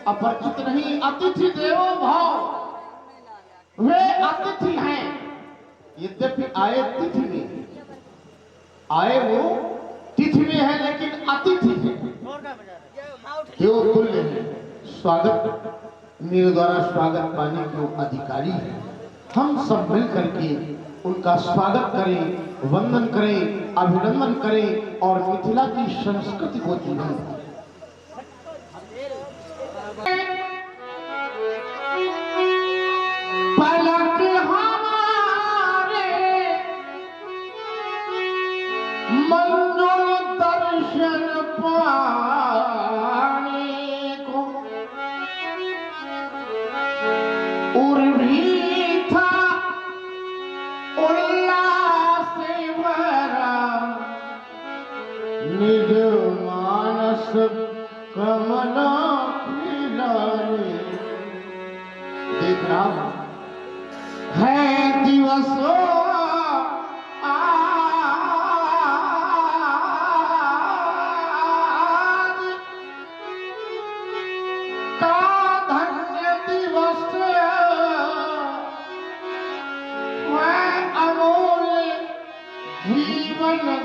अपरिचित नहीं, अतिथि देवो भव। वे अतिथि हैं, यद्यपि आए तिथि में, आए वो तिथि में है लेकिन अतिथि है, देव तुल्य है। स्वागत मेरे द्वारा स्वागत पाने के अधिकारी है। हम सब मिल करके उनका स्वागत करें, वंदन करें, अभिनंदन करें और मिथिला की संस्कृति को जीवन दें। पलक हमारे मंजुल दर्शन पाने को, उर्वी था उल्लास भरा, निज मानस कमला खिलाने। देख रहा है दिवसों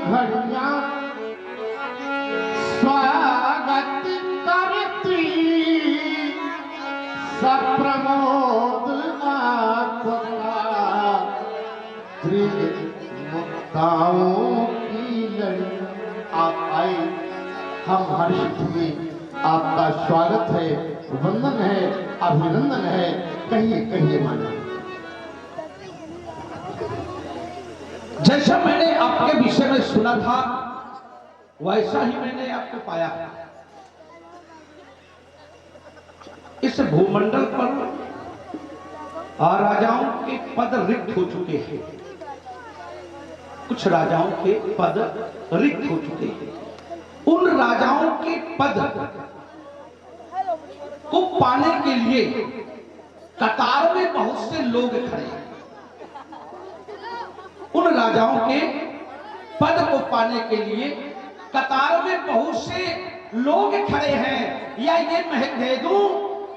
घड़ियां स्वागत करती, सप्रमोद आपका मुक्ताओं की लड़ी। आप आए, हम हर्षित हुए, आपका स्वागत है, वंदन है, अभिनंदन है। कहिए कहिए माना। जैसा मैंने आपके विषय में सुना था वैसा ही मैंने आपको पाया। इस भूमंडल पर राजाओं के पद रिक्त हो चुके हैं, कुछ राजाओं के पद रिक्त हो चुके हैं। उन राजाओं के पद को पाने के लिए कतार में बहुत से लोग खड़े हैं। उन राजाओं के पद को पाने के लिए कतार में बहुत से लोग खड़े हैं। या ये मैं कह दूं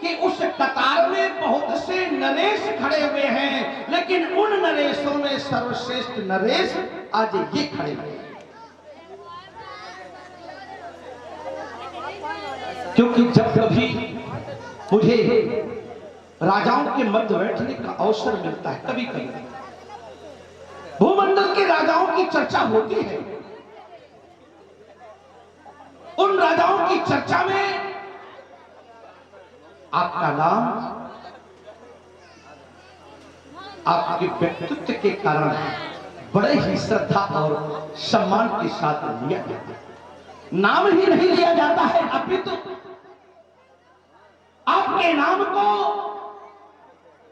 कि उस कतार में बहुत से नरेश खड़े हुए हैं, लेकिन उन नरेशों में सर्वश्रेष्ठ नरेश आज ये खड़े हुए हैं। क्योंकि जब कभी मुझे राजाओं के मध्य बैठने का अवसर मिलता है, कभी कभी भूमंडल के राजाओं की चर्चा होती है। उन राजाओं की चर्चा में आपका नाम आपके व्यक्तित्व के कारण बड़े ही श्रद्धा और सम्मान के साथ लिया जाता है। नाम ही नहीं लिया जाता है, अपितु आपके नाम को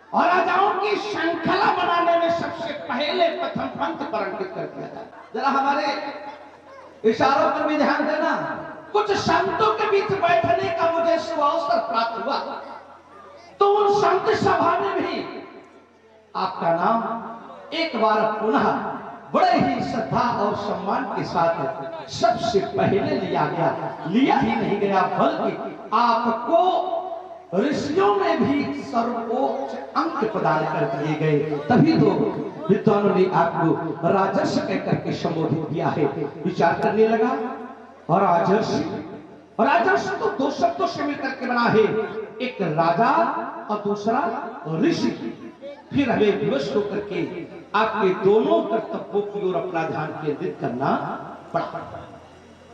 और राजाओं की श्रृंखला बनाने में सबसे पहले प्रथम पंथ पर अंकित कर दिया जाए। जरा हमारे इशारों पर भी ध्यान देना। कुछ संतों के बीच बैठने का मुझे अवसर प्राप्त हुआ, तो उन संत सभा में भी आपका नाम एक बार पुनः बड़े ही श्रद्धा और सम्मान के साथ सबसे पहले लिया गया। लिया ही नहीं गया, बल्कि आपको ऋषियों में भी सर्वोच्च अंक प्रदान कर दिए गए। तभी तो विद्वानों ने आपको राजर्षि कहकर के संबोधित किया है। विचार करने लगा, और राजर्षि तो दो शब्दों से मिलकर के बना है, एक राजा और दूसरा ऋषि। फिर हमें विवश होकर के आपके दोनों कर्तव्यों की ओर अपना ध्यान केंद्रित करना पड़ा।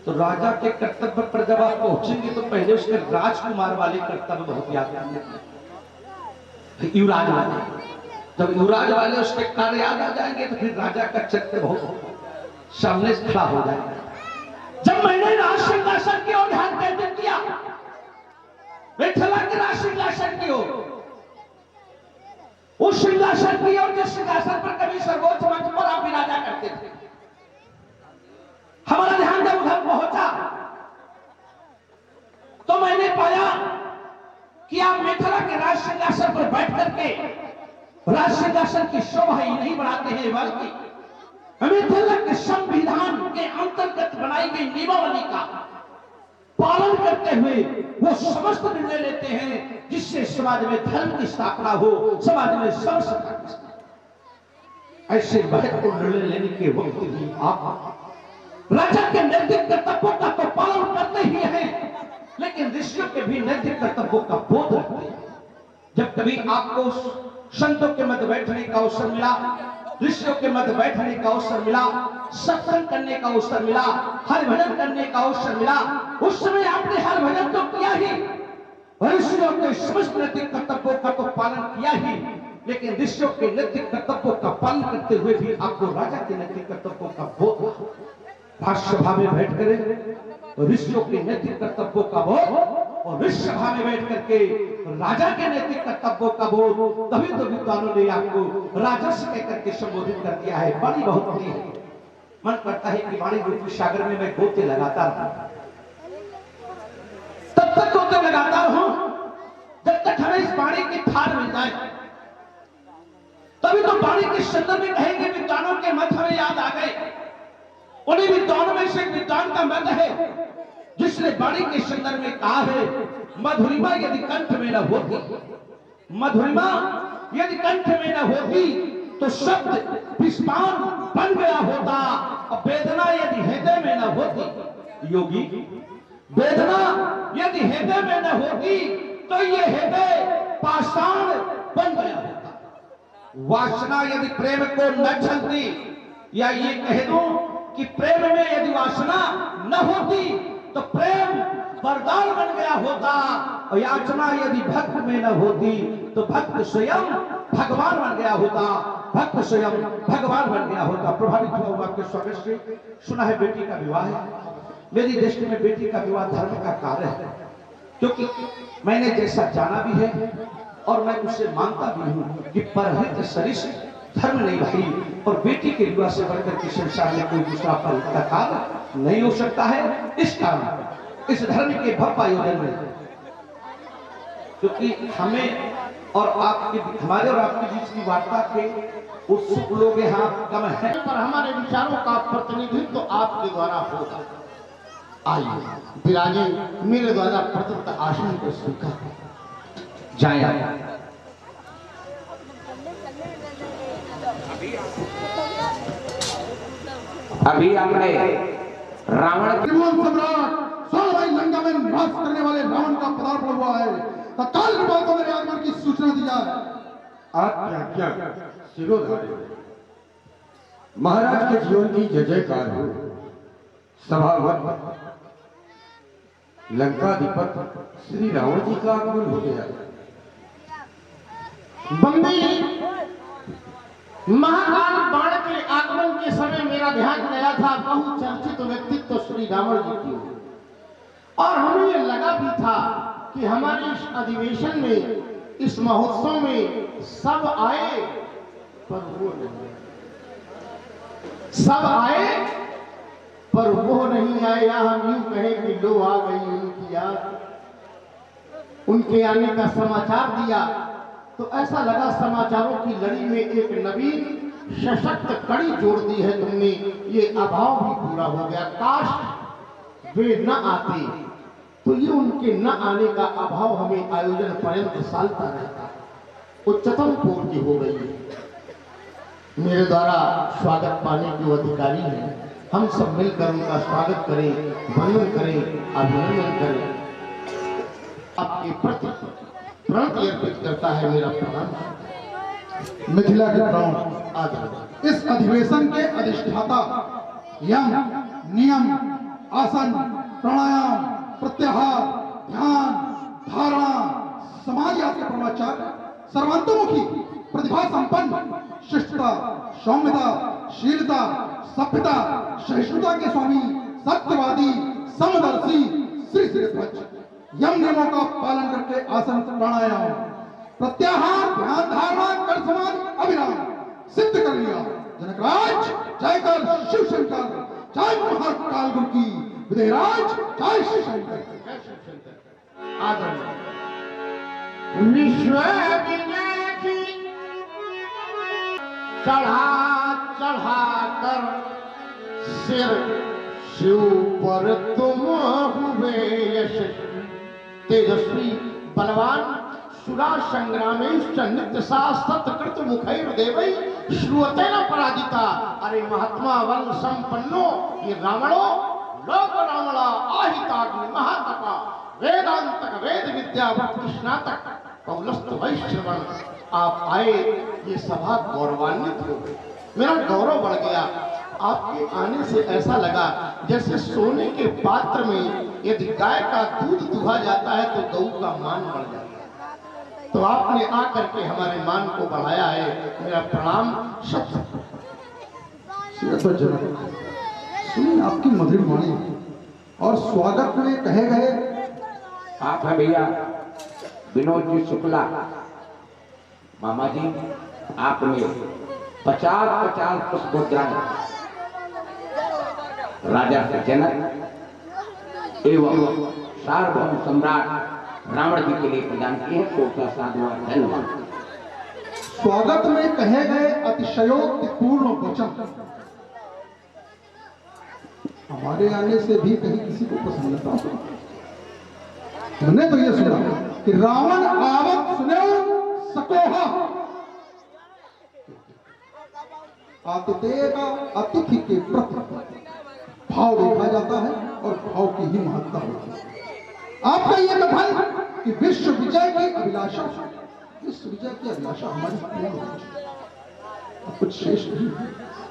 तो राजा के कर्तव्य पर जब आप पहुंचेंगे तो पहले उसके राजकुमार वाले कर्तव्य बहुत याद करने, युवराज वाले। जब युवराज वाले उसके कार्य याद आ जाएंगे तो फिर राजा का चरित्र बहुत सामने खड़ा हो जाएगा। जब मैंने राज सिंहासन की ओर ध्यान केंद्रित किया, मिथिला के राज सिंहासन की ओर, उस सिंहासन की ओर जिस सिंहासन पर कभी सर्वोच्च मंच पर आप विराजा करते थे, हमारा ध्यान जब उधर पहुंचा तो मैंने पाया कि आप मिथिला के राज सिंहासन पर बैठ करके राज सिंहासन की शोभा ही नहीं बढ़ाते हैं, बल्कि मिथिला के संविधान के अंतर्गत बनाई गई नियमावली का पालन करते हुए वो समस्त निर्णय लेते हैं जिससे समाज में धर्म की स्थापना हो, समाज में समसता की स्थापना। ऐसे महत्वपूर्ण निर्णय लेने के वक्त भी आप राजा के नैतिक कर्तव्यों का तो पालन करते ही हैं, लेकिन ऋषियों के भी नैतिक कर्तव्यों का बोध रखते हैं। जब कभी आपको संतों के मध्य बैठने का अवसर मिला, ऋषियों के मध्य बैठने का अवसर मिला, सत्संग करने का अवसर मिला, हर भजन करने का अवसर मिला, उस समय आपने हर भजन तो किया ही, ऋषियों के समस्त नैतिक कर्तव्यों का तो पालन किया ही, लेकिन ऋषियों के नैतिक कर्तव्यों का पालन करते हुए भी आपको राजा के नैतिक कर्तव्यों का बोध, भाष्य सभा में बैठ कर ऋषियों के नैतिक कर्तव्यों का बोध और ऋषि सभा में बैठ करके राजा के नैतिक कर्तव्यों का बोध, तभी तो विद्वानों ने आपको राजर्षि कहकर के संबोधित कर दिया है। बड़ी बहुत बड़ी है। मन करता है कि वाणी रूपी सागर में मैं गोते लगाता रहूं, तब तक गोते लगाता रहूं जब तक हमें इस वाणी की थार मिल जाए। तभी तो वाणी के संदर्भ में कहेंगे विद्वानों के मत हमें याद आ गए। उन्हीं विद्वानों में से एक विद्वान का मत है जिसने वाणी के संदर्भ में कहा है, मधुरिमा यदि कंठ में न होती, मधुरिमा यदि कंठ में न होती तो शब्द विस्तार बन गया होता, और वेदना यदि हृदय में न होती, योगी वेदना यदि हृदय में न होती तो ये हृदय पाषाण बन गया होता। वासना यदि प्रेम को न छलती, या ये कह दूं कि प्रेम में यदि वासना न होती तो प्रेम वरदान बन गया होता, और याचना यदि भक्त में न होती तो भक्त स्वयं भगवान बन गया होता, भक्त स्वयं भगवान बन गया होता। प्रभावित हुआ हूं आपके स्वागत से। सुना है बेटी का विवाह है। मेरी दृष्टि में बेटी का विवाह धर्म का कार्य है, क्योंकि मैंने जैसा जाना भी है और मैं उसे मानता भी हूं कि परहित सरिष धर्म नहीं भाई, और बेटी के विवाह से बढ़कर के संसार में कोई दूसरा परहित का कार्य नहीं हो सकता है। इस कारण इस धर्म के भव्य आयोजन में, क्योंकि हमें और आपके, हमारे और आपके बीच की वार्ता के उत्सुक लोग यहाँ कम है, पर हमारे विचारों का प्रतिनिधित्व तो आपके द्वारा होगा। आइए विराजे, मेरे द्वारा प्रदत्त आसन को स्वीकार जाए। अभी हमने रावण त्रिभुवन सम्राट भाई लंका में नाश करने वाले रावण का पदार्पण हुआ है। तत्काल कृपा को मेरे आगमन की सूचना दी जाए। आज्ञा शिरोधार्य। महाराज के जीवन की जय जयकार हो। सभावत लंकाधिपत श्री रावण जी का आगमन हो गया। बंदी महाकाल बाण के आगमन के समय मेरा ध्यान गया था बहुचर्चित व्यक्तित्व श्री रावण जी की, और हमें ये लगा भी था कि हमारे इस अधिवेशन में, इस महोत्सव में सब आए, पर वो नहीं, सब आए पर वो नहीं आए। या हम यूं कहें कि लो आ गई उनकी याद, उनके आने का समाचार दिया तो ऐसा लगा समाचारों की लड़ी में एक नवीन सशक्त कड़ी जोड़ दी है तुमने, ये अभाव भी पूरा हो गया। काश वे न आते तो ये उनके न आने का अभाव हमें आयोजन पर्यंत सालता रहता। उच्चतम पूर्ति हो गई है। मेरे द्वारा स्वागत पाने के वो अधिकारी हैं, हम सब मिलकर उनका स्वागत करें, वंदन करें, अभिनंदन करें। आपके प्रति प्रणति अर्पित करता है मेरा प्रणाम। मिथिला के प्राण आज इस अधिवेशन के अधिष्ठाता यम, नियम, आसन, प्राणायाम, प्रत्याहार, ध्यान, धारणा, समाधि आदि के प्रमाचार्य, सर्वांतोमुखी, प्रतिभा संपन्न, शिष्टता, सौम्यता, शीलता, सभ्यता, सहिष्णुता के स्वामी, सत्यवादी, समदर्शी श्री श्री ध्वज यम नियमों का पालन करके आसन, प्राणायाम, प्रत्याहार, ध्यान, धारणा, कर समाधि अभिराम सिद्ध कर लिया। जनकराज जय कर शिव शंकर, जय महाकाल गुरु की विदेहराज, जय शिव शंकर। आदरणीय विश्व विजय की चढ़ा चढ़ा कर सिर शिव पर तुम हुए यश तेजस्वी बलवान सुरा संग्रामेश्च नित्य सत्कृत मुखैर्देवै श्रुवते न पराजिता। अरे महात्मा वन संपन्नो ये रावणो लोक रावणा आहिताग्नि महातपा वेदांतक वेद विद्या भक्ति स्नातक कौलस्त वैश्रवण। आप आए ये सभा गौरवान्वित हो गई, मेरा गौरव बढ़ गया। आपके आने से ऐसा लगा जैसे सोने के पात्र में यदि गाय का दूध दुहा जाता है तो गऊ का मान बढ़ जाता है। तो आपने आकर के हमारे मान को बढ़ाया है, मेरा प्रणाम शब्द। सुनिए आपकी मधुर वाणी और स्वागत में कहे गए आप है भैया विनोद जी शुक्ला। मामा जी आपने 50-50 पुष्पोद्यान राजा के जनक एवं सार्वभौम सम्राट रावण जी के लिए प्रदान किए हैं। कोटा साधुवाद धन्यवाद। स्वागत में कहे गए अतिशयोक्तिपूर्ण वचन हमारे आने से भी कहीं किसी को प्रसन्नता हो। मैंने तो ये सुना कि रावण आवत सुने सकोहा। आतिथेय का अतिथि के प्रति भाव देखा जाता है और भाव की ही महत्ता होती है। आपका यह कथन कि विश्व विजय की अभिलाषा, विश्व विजय की अभिलाषा हमारी पूर्ण हो चुकी है, कुछ शेष नहीं है।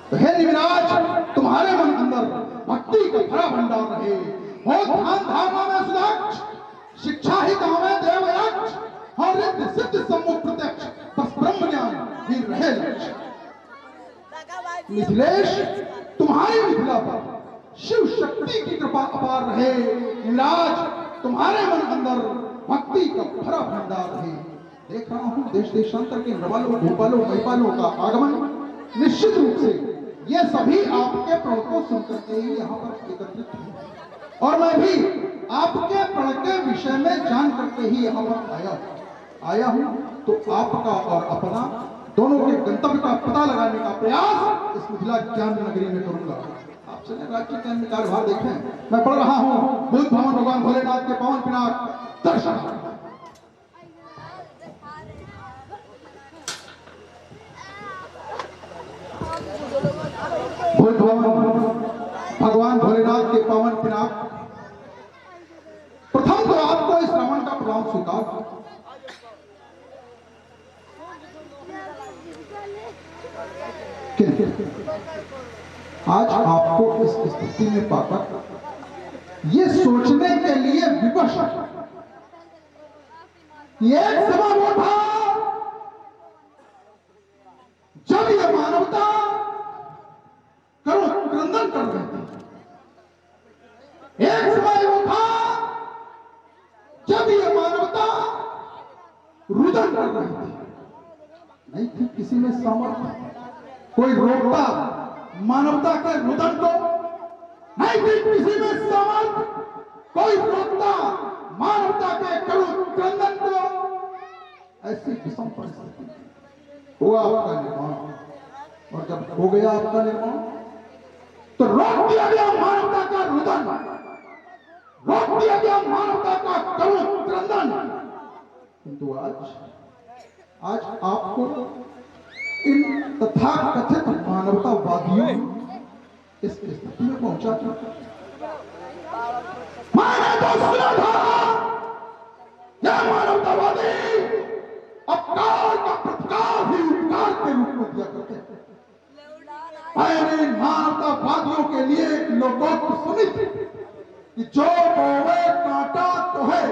तो हे निविराज, तुम्हारे मन अंदर भक्ति का भरा भंडार रहे, हो ध्यान धारणा में सुदक्ष, शिक्षा ही में देवयक्ष, और रिद्धि सिद्धि सम्मुख प्रत्यक्ष, बस ब्रह्म ज्ञान ही रहे लक्ष्य। मिथिलेश, तुम्हारी मिथिला पर शिव शक्ति की कृपा अपार रहे। निविराज, तुम्हारे मन अंदर भक्ति का भरा भंडार रहे। देख रहा हूं देश देशांतर के नवालों, भोपालों, महिपालों का आगमन। निश्चित रूप से ये सभी आपके प्रण को सुनकर के ही यहाँ पर एकत्रित हुए और मैं भी आपके प्रण के विषय में जान करके ही यहाँ पर आया हूँ। तो आपका और अपना दोनों के गंतव्य का पता लगाने का प्रयास इस मिथिला ज्ञान नगरी में करूंगा। आप चले राज्य के अन्य कार्यभार देखें। मैं पढ़ रहा हूँ बुद्ध भवन भगवान भोलेनाथ के पावन पिनाक दर्शन। बुद्ध भवन भगवान भोलेनाथ के पावन पिनाक। प्रथम तो आपको इस रावण का प्रणाम स्वीकार। आज आपको इस स्थिति में पाकर ये सोचने के लिए विवश एक समय वो था जब ये मानवता करो क्रंदन कर रही थी। एक समय वो था जब ये मानवता रुदन कर रही थी। नहीं थी किसी में सामर्थ्य कोई रोकता मानवता के रुदन को, नहीं थी किसी में सामर्थ्य कोई रोकता मानवता के कड़ू क्रंदन को। ऐसी विषम परिस्थिति हुआ आपका निर्माण, और जब हो गया आपका निर्माण तो रोक दिया गया मानवता का रुदन, रोक दिया गया मानवता का कड़ू क्रंदन। किंतु आज आपको इन तथाकथित मानवतावादियों इस स्थिति में पहुंचा था। मैंने तो सुना था यह मानवतावादी अपकार का प्रतिकार भी उपकार के रूप में दिया करते हैं। मैंने मानवतावादियों के लिए एक लोकोक्त सुनी थी कि जो बोवे कांटा तो है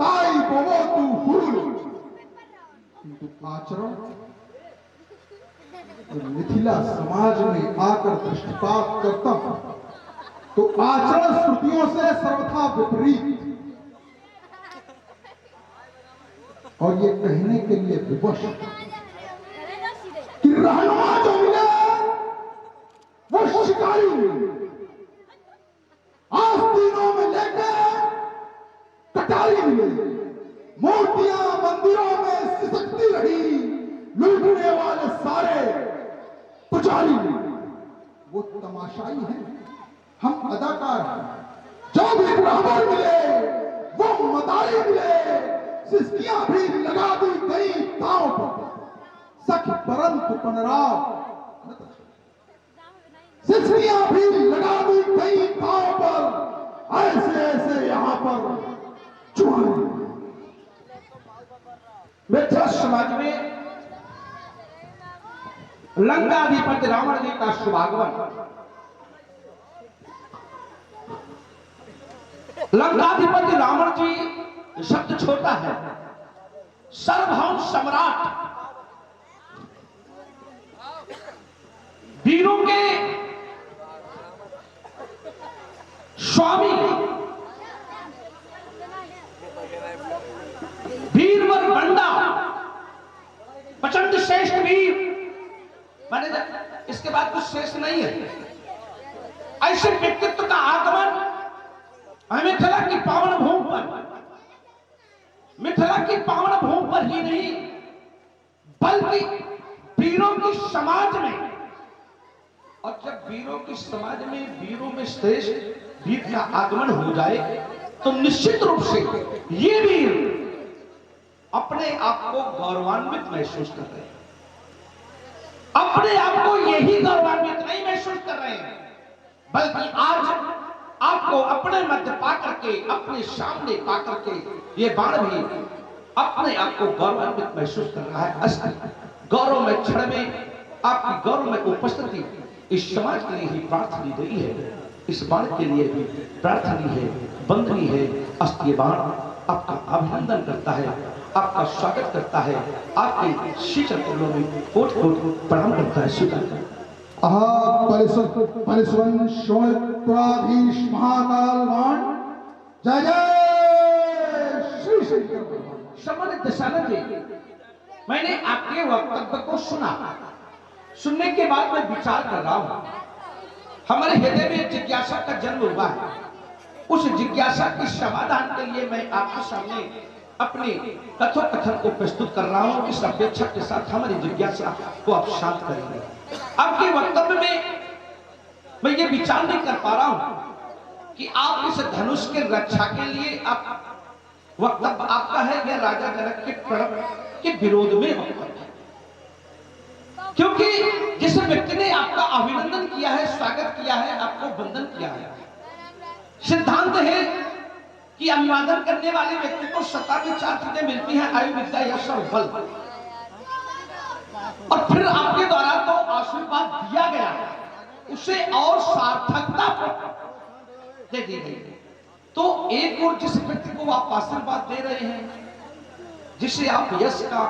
ताई बोवो तू फूल। किंतु आचरण मिथिला समाज में आकर दृष्टिपात करता हूं तो आचरण श्रुतियों से सर्वथा विपरीत, और ये कहने के लिए विवश कि रहनुमा जो मिले वो शिकारी आस्तीनों में लेके कटारी मिले, मूर्तियां मंदिरों में सिसकती रही, लूटने वाले सारे पुजारी। वो तमाशाई हैं, हम अदाकार हैं। जो भी ब्राह्मण मिले वो मदारी मिले, सिस्कियां भी लगा दी गई दांव पर, सख परंतु पनराव, सिस्कियां भी लगा दी गई दांव पर, ऐसे ऐसे यहां पर चुहान। मित्र समाज में लंकाधिपति रावण जी का शुभागमन। लंकाधिपति रावण जी शब्द छोटा है, सर्वभौम सम्राट, वीरों के स्वामी, वीरवर बंदा, प्रचंड श्रेष्ठ वीर, माने इसके बाद कुछ श्रेष्ठ नहीं है। ऐसे व्यक्तित्व का आगमन मिथिला की पावन भूमि पर, मिथिला की पावन भूमि पर ही नहीं बल्कि वीरों की समाज में, और जब वीरों की समाज में वीरों में श्रेष्ठ वीर का आगमन हो जाए तो निश्चित रूप से ये वीर अपने आप को गौरवान्वित महसूस कर रहे हैं, अपने आप को यही गौरवान्वित नहीं महसूस कर रहे हैं, बल्कि आज आपको अपने मध्य पाकर के, अपने सामने पाकर के ये बाण भी अपने आप को गौरवान्वित महसूस कर रहा है। असली गौरव में क्षण में आपकी गौरव में उपस्थिति इस समाज के लिए ही प्रार्थनी रही है, इस बाण के लिए भी प्रार्थनी है, वंदनीय है। अस्त्य बाण आपका अभिनंदन करता है, आपका स्वागत करता है, आपके शीतल कमलों में कोट कोट प्रणाम करता है, स्वीकार करता है। परिस्वन शोणित्राधीश महाकाल बाण, जय जय श्री शंकर भगवान। सम्मानित दशानन जी, मैंने आपके वक्तव्य को सुना, सुनने के बाद मैं विचार कर रहा हूं, हमारे हृदय में जिज्ञासा का जन्म हुआ है। उस जिज्ञासा के समाधान के लिए मैं आपके सामने अपने कथोकथन को प्रस्तुत कर रहा हूं। इस अपेक्षा के साथ हमारी जिज्ञासा को आप शांत करेंगे। आपके वक्तव्य में मैं ये विचार नहीं कर पा रहा हूं कि आप इस धनुष के रक्षा के लिए आप वक्तव्य आपका है या राजा जनक के प्रणव के विरोध में वक्तव्य है, क्योंकि जिस व्यक्ति ने आपका अभिनंदन किया है, स्वागत किया है, आपको वंदन किया है, सिद्धांत है कि अभिवादन करने वाले व्यक्ति को सत्ता की 4 चीजें मिलती हैं, आयु, विद्या, यश और बल, और फिर आपके द्वारा तो आशीर्वाद दिया गया, उसे और सार्थकता दे दी गई। तो एक और जिस व्यक्ति को आप आशीर्वाद दे रहे हैं, जिसे आप यश का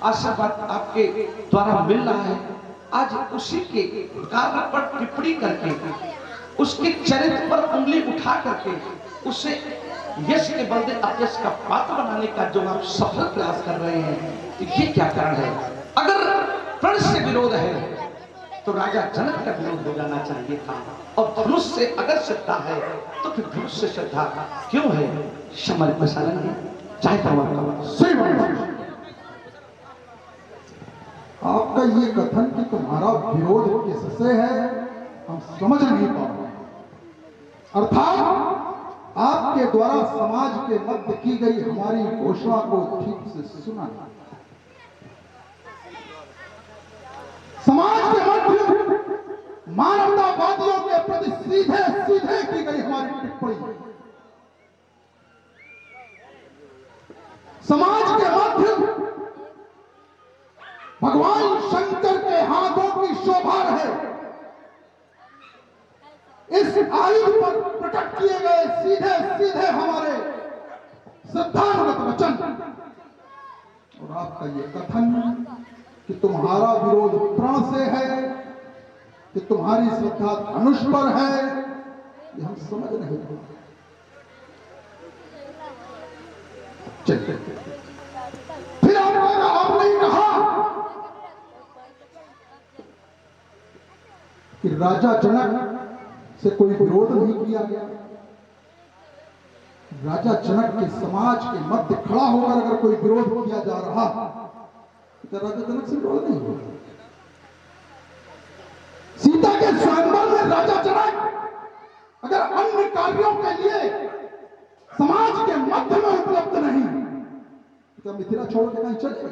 आशीर्वाद आपके द्वारा मिल रहा है, आज उसी के कार्य पर टिप्पणी करके, उसके चरित्र पर उंगली उठा करके उसे यश के बदले अपयश का पात्र बनाने का जो आप सफल प्रयास कर रहे हैं, ये क्या कारण है? अगर प्रण से विरोध है तो राजा जनक का विरोध हो जाना चाहिए था, और धनुष से अगर श्रद्धा है तो फिर धनुष से श्रद्धा क्यों है? समर प्रसारण चाहे आपका ये कथन कि तुम्हारा विरोध किससे है हम समझ नहीं पा रहे। अर्थात आपके द्वारा समाज के मध्य की गई हमारी घोषणा को ठीक से सुना नहीं। समाज के मध्य मानवतावादियों के प्रति सीधे सीधे की गई हमारी टिप्पणी, समाज के मध्य भगवान शंकर के हाथों की शोभा है, इस आयुध पर प्रकट किए गए सीधे सीधे हमारे श्रद्धानुगत वचन, और आपका ये कथन कि तुम्हारा विरोध प्रण से है, कि तुम्हारी श्रद्धा धनुष पर है, ये हम समझ नहीं पाए। चलिए फिर आपने कहा कि राजा जनक से कोई विरोध नहीं किया गया। राजा जनक के समाज के मध्य खड़ा होकर अगर कोई विरोध किया जा रहा तो राजा जनक से विरोध नहीं हुआ। सीता के स्वयंवर में राजा जनक अगर अन्य कार्यों के लिए समाज के मध्य में उपलब्ध नहीं तो क्या मिथिला छोड़ के कहीं चले?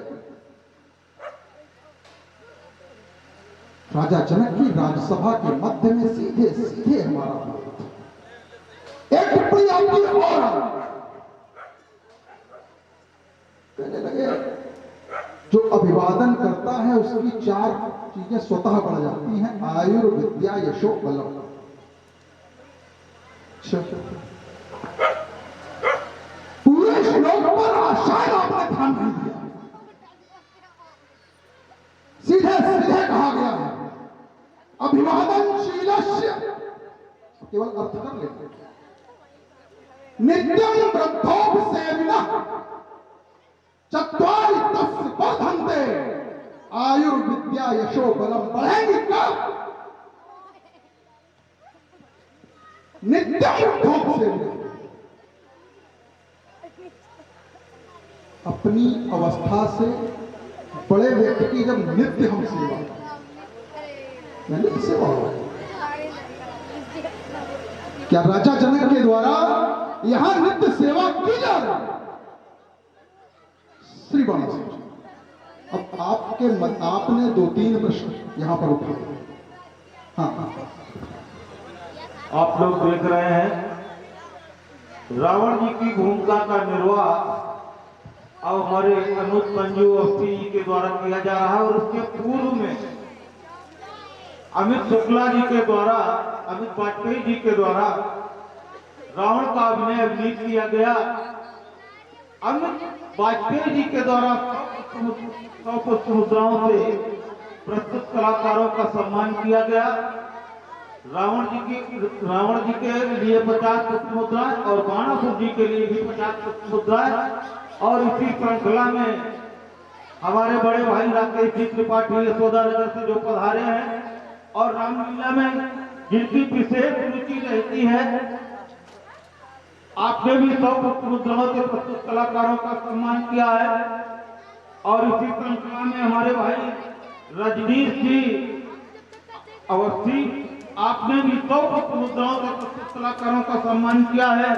राजा जनक की राज्यसभा के मध्य में सीधे सीधे हमारा विरोध। एक टिप्पणी आपकी और कहने लगे जो अभिवादन करता है उसकी 4 चीजें स्वतः बढ़ जाती हैं, आयुर्विद्या यशो बलम। पूरे श्लोक पर शायद आपने ध्यान नहीं दिया, सीधे सीधे कहा गया है अभिवादनशीलस्य, केवल अर्थ कर लेते, नित्यं वृद्धोपसेविनः चत्वारि तस्य वर्धन्ते आयुर्विद्या यशो बलम। बढ़ेंगे कब? नित्यं वृद्धोपसेविनः, अपनी अवस्था से बड़े व्यक्ति की जब नित्य हम सेवा, नित्य सेवा हो, क्या राजा जनक के द्वारा यहां नित्य सेवा की जा रही है? श्री बाणा सिंह, अब आपने 2-3 प्रश्न यहां पर उठाए। हाँ, आप लोग देख रहे हैं रावण जी की भूमिका का निर्वाह अब हमारे अनुज मंजू अवस्थी जी के द्वारा किया जा रहा है, और उसके पूर्व में अमित शुक्ला जी के द्वारा, अमित वाजपेयी जी के द्वारा रावण का अभिनीत किया गया। अमित वाजपेयी जी के द्वारा 100 पुष्प मुद्राओं से प्रस्तुत कलाकारों का सम्मान किया गया। रावण जी के लिए 50 पुष्प मुद्राएं और बाणासुर जी के लिए भी 50 पुष्प मुद्राएं। और इसी श्रृंखला में हमारे बड़े भाई राकेश जी त्रिपाठी यशोदानगर से जो पधारे हैं और रामलीला में जिनकी विशेष रुचि रहती है, आपने भी 100 पुष्प मुद्राओं से प्रस्तुत कलाकारों का सम्मान किया है। और इसी श्रृंखला में हमारे भाई रजनीश जी अवस्थी, आपने भी 100 पुष्प मुद्राओं से प्रस्तुत कलाकारों का सम्मान किया है।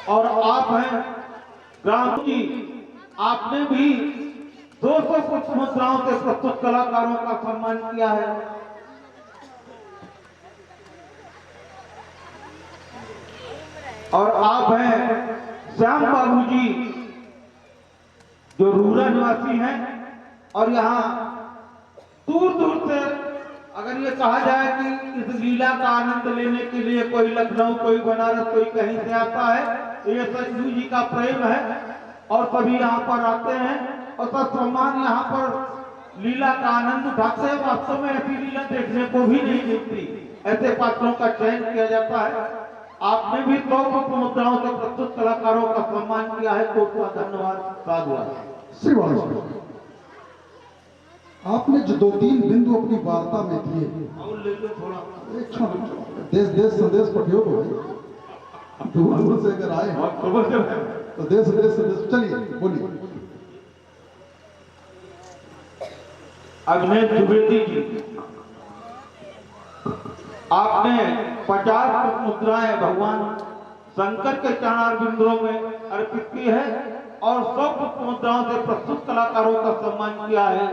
और आप हैं राम जी, आपने भी 200 पुष्प मुद्राओं से प्रस्तुत कलाकारों का सम्मान किया है। और आप हैं श्याम बाबू जी, जो रूरा निवासी हैं और यहाँ दूर दूर से, अगर ये कहा जाए कि इस लीला का आनंद लेने के लिए कोई लखनऊ, कोई बनारस, कोई कहीं से आता है, तो ये सचू जी का प्रेम है और सभी यहाँ पर आते हैं और सम्मान यहाँ पर लीला का आनंद उठाते हैं। वास्तव में ऐसी लीला देखने को भी नहीं मिलती, ऐसे पात्रों का चयन किया जाता है। आपने भी 100 पुष्प मुद्राओं से प्रस्तुत कलाकारों का सम्मान किया है, तो धन्यवाद, साधुवाद। श्री बाणा सिंह, आपने जो 2-3 बिंदु अपनी वार्ता में दिए, और ले लो थोड़ा, देश देश संदेश पठियो तो दूर दूर से अगर आए तो देश देश संदेश। चलिए बोलिए। अग्नेश द्विवेदी जी, आपने 50 पुष्प मुद्राएं भगवान शंकर के चरणारविंदों में अर्पित की है और 100 पुष्प मुद्राओं से प्रस्तुत कलाकारों का सम्मान किया है।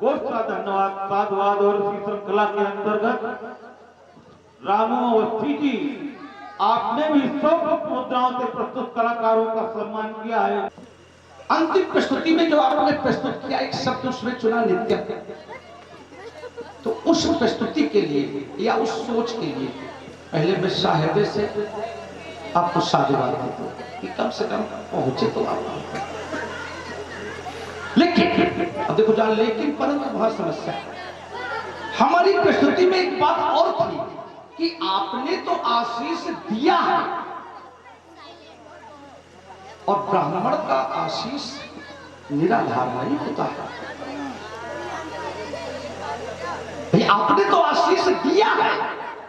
बहुत सा धन्यवाद, साधुवाद। और इसी श्रृंखला के अंतर्गत रामू अवस्थी जी, आपने भी 100 पुष्प मुद्राओं से प्रस्तुत कलाकारों का सम्मान किया है। अंतिम प्रस्तुति में जो आपने प्रस्तुत किया, एक शब्द उसमें चुना नित्य, तो उस प्रस्तुति के लिए या उस सोच के लिए पहले मैं साहित्य से आपको साधुवाद देता हूं कि कम से कम पहुंचे तो आप। लेकिन अब देखो जान, लेकिन परंतु बहुत समस्या है। हमारी प्रस्तुति में एक बात और थी कि आपने तो आशीष दिया है और ब्राह्मण का आशीष निराधार नहीं होता है। भाई आपने तो आशीष दिया है,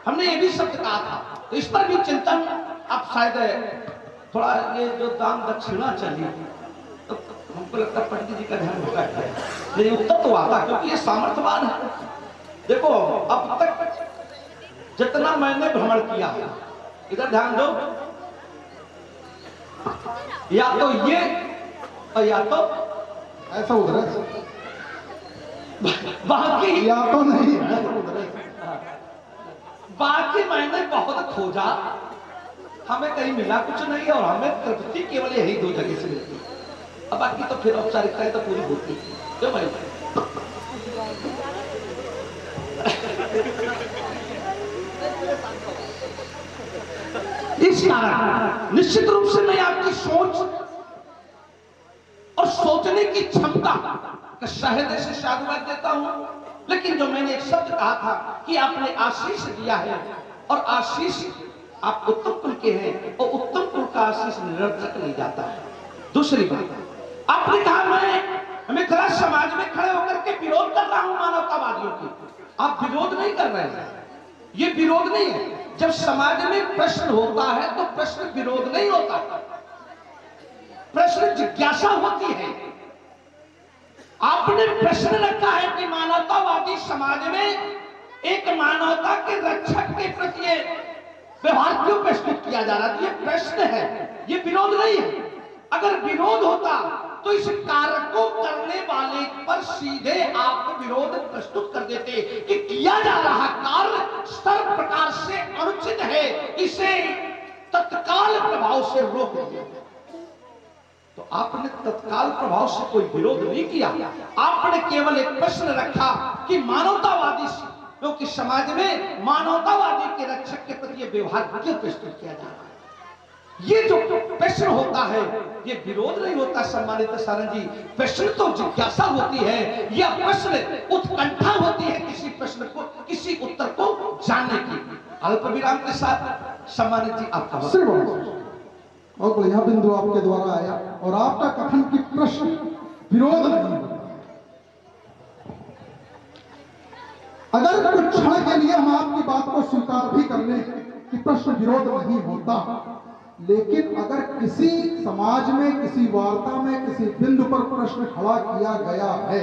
हमने ये भी शब्द कहा था, तो इस पर भी चिंतन आप शायद थोड़ा, ये जो दान दक्षिणा चली तो हमको लगता है पंडित जी का ध्यान भटक गया, लेकिन उत्तर तो आता क्योंकि ये सामर्थ्यवान है। देखो अब तक जितना मैंने भ्रमण किया इधर ध्यान दो, या तो ये और या तो ऐसा उधर है, बाकी या तो नहीं ऐसा उधर है। बाकी मैंने बहुत खोजा, हमें कहीं मिला कुछ नहीं और हमें तृप्ति केवल यही दो जगह से मिलती है। अब बाकी तो फिर औपचारिकताएं तो पूरी होती है, क्यों भाई? इस कारण निश्चित रूप से मैं आपकी सोच और सोचने की क्षमता का शायद से साधुवाद देता हूं, लेकिन जो मैंने एक शब्द कहा था कि आपने आशीष दिया है और आशीष आप उत्तम कुल के हैं और उत्तम कुल का आशीष निरर्थक नहीं जाता है। दूसरी बात, आपने कहा मैं मिथिला समाज में खड़े होकर के विरोध कर रहा हूं मानवतावादियों की। आप विरोध नहीं कर रहे हैं, ये विरोध नहीं है। जब समाज में प्रश्न होता है तो प्रश्न विरोध नहीं होता, प्रश्न जिज्ञासा होती है। आपने प्रश्न रखा है कि मानवतावादी समाज में एक मानवता के रक्षक के प्रति व्यवहार क्यों प्रस्तुत किया जा रहा है? ये प्रश्न है, ये विरोध नहीं है। अगर विरोध होता तो इस कार्य को करने वाले पर सीधे आप विरोध प्रस्तुत कर देते कि किया जा रहा कार्य सर्व प्रकार से अनुचित है, इसे तत्काल प्रभाव से रोक दिया। तो आपने तत्काल प्रभाव से कोई विरोध नहीं किया, आपने केवल एक प्रश्न रखा कि मानवतावादी क्योंकि समाज में मानवतावादी के रक्षक के प्रति व्यवहार क्यों प्रस्तुत किया जा रहा है। ये जो प्रश्न होता है ये विरोध नहीं होता सम्मानित सारंग जी, प्रश्न तो जिज्ञासा होती है, यह प्रश्न उत्कंठा होती है किसी प्रश्न को, किसी उत्तर को जानने की। अल्प विराम के साथ सम्मानित जी आपका और बढ़िया बिंदु आपके द्वारा आया और आपका कथन की प्रश्न विरोध नहीं होता। अगर कुछ क्षण के लिए हम आपकी बात को स्वीकार भी कर लें कि प्रश्न विरोध नहीं होता, लेकिन अगर किसी समाज में, किसी वार्ता में, किसी बिंदु पर प्रश्न खड़ा किया गया है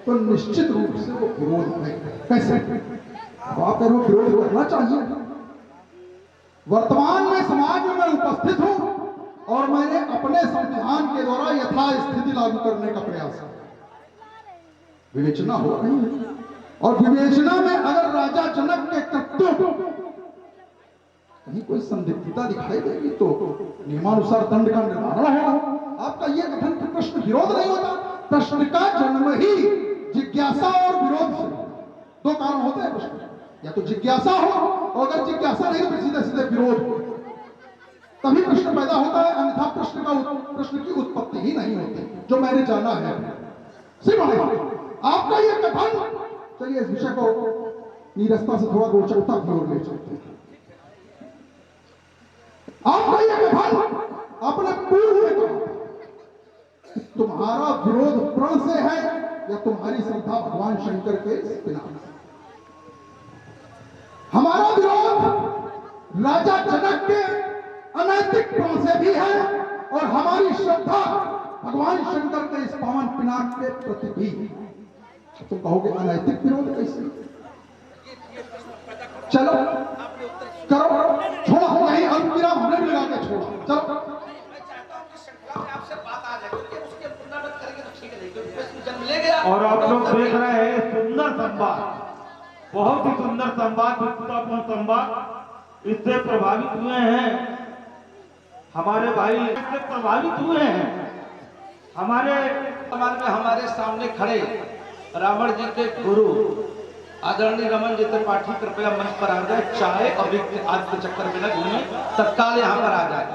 तो निश्चित रूप से वो विरोध है। कैसे? आप कह रहे हो विरोध करना चाहिए। वर्तमान में समाज में मैं उपस्थित हूं और मैंने अपने संविधान के द्वारा यथास्थिति लागू करने का प्रयास किया। विवेचना हो रही है और विवेचना में अगर राजा जनक के कर्तव्य कहीं कोई संदिग्धता दिखाई देगी तो नियमानुसार दंड का निर्धारण होगा। आपका यह कथन कि प्रश्न विरोध नहीं होता, प्रश्न का जन्म ही जिज्ञासा और विरोध से। दो कारण होते हैं प्रश्न, या तो जिज्ञासा हो और अगर जिज्ञासा नहीं तो सीधे सीधे विरोध हो, तभी प्रश्न पैदा होता है, अन्यथा प्रश्न की उत्पत्ति ही नहीं होती, जो मैंने जाना है। सिर्फ आपका यह कथन, चलिए इस विषय को नीरसता से थोड़ा रोचकता की ओर ले चलते हैं। आपका यह कथन आपने पूर्व में कहा, तुम्हारा विरोध प्रण से है या तुम्हारी श्रद्धा भगवान शंकर के बिना। हमारा विरोध राजा जनक के अनैतिक प्रण से भी है और हमारी श्रद्धा भगवान शंकर के इस पावन पिनाक के प्रति भी। तुम कहोगे अनैतिक विरोध कैसे? चलो करो, छोड़ो, यही अल्पविराम हमने भी लगा के छोड़ो। चलो और आप लोग देख रहे हैं सुंदर संवाद, बहुत ही सुंदर संवाद, उत्तम संवाद। इससे प्रभावित हुए हैं हमारे भाई, इससे प्रभावित हुए हैं हमारे सामने खड़े रावण जी के गुरु आदरणीय रमन जी त्रिपाठी कृपया मंच पर आ जाए। चाय और आज के चक्कर में न घूमे, तत्काल यहाँ पर आ जाए,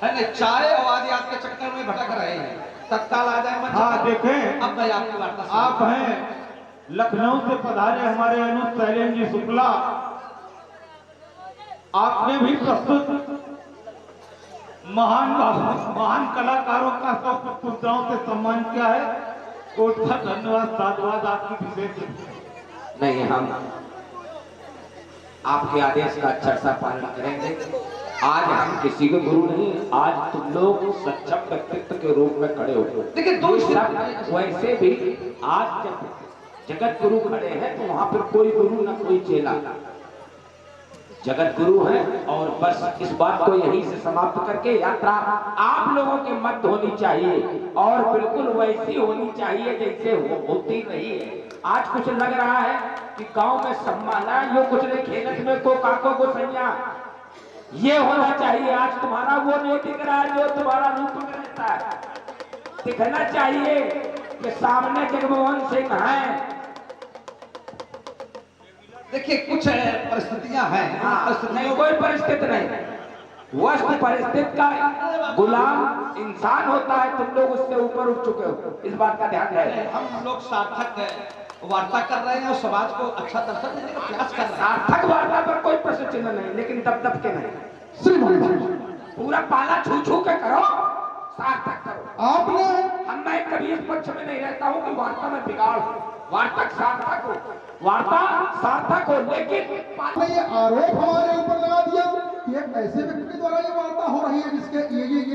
है ना? चाय और आदि के चक्कर में भटक रहे हैं, तत्काल आ जाए मंच। हाँ देखें, अब मैं आपकी वार्ता, आप हैं लखनऊ से पधारे हमारे अनुज शैलेंद्र जी शुक्ला, आपने भी प्रस्तुत महान कलाकारों का सब मुद्राओं से सम्मान किया है। कोट का धन्यवाद, साधुवाद आपकी विशेष। नहीं, हम आपके आदेश का अच्छा सा पालन करेंगे। आज हम किसी के गुरु नहीं, आज तुम लोग सक्षम व्यक्तित्व के रूप में खड़े हो। देखिए दो वैसे भी आज जब जगत गुरु खड़े हैं तो वहां पर कोई गुरु ना कोई चेला। जगत गुरु हैं। और बस इस बात को यहीं से समाप्त करके यात्रा आप लोगों के मत होनी चाहिए और बिल्कुल वैसी होनी चाहिए जैसे वो होती नहीं है। आज कुछ लग रहा है कि गांव में सम्मान है, यो कुछ नहीं खेलत में को काको को सैया, ये होना चाहिए। आज तुम्हारा वो नहीं दिख रहा है जो तुम्हारा रूप में रहता है। दिखना चाहिए कि सामने जगमोहन सिंह हैं। देखिए कुछ परिस्थितियां हैं, नहीं कोई परिस्थिति नहीं, वस्तु परिस्थिति का गुलाम इंसान होता है। तुम लोग उससे ऊपर उठ चुके हो, इस बात का ध्यान रहे। हम लोग सार्थक वार्ता कर रहे हैं और समाज को अच्छा दर्शन देने का प्रयास कर रहे हैं। सार्थक वार्ता पर कोई प्रश्न चिन्ह नहीं, लेकिन दब दब के नहीं, श्रीमान पूरा पाला छू छू के करो, सार्थक करो। आपने मैं कभी इस पक्ष में नहीं रहता हूँ कि वार्ता में बिगाड़ हो, वार्तक सार्थक हो, वार्ता सार्थक हो, लेकिन आपने ये आरोप हमारे ऊपर लगा दिया कि एक ऐसे व्यक्ति के द्वारा ये वार्ता हो रही है जिसके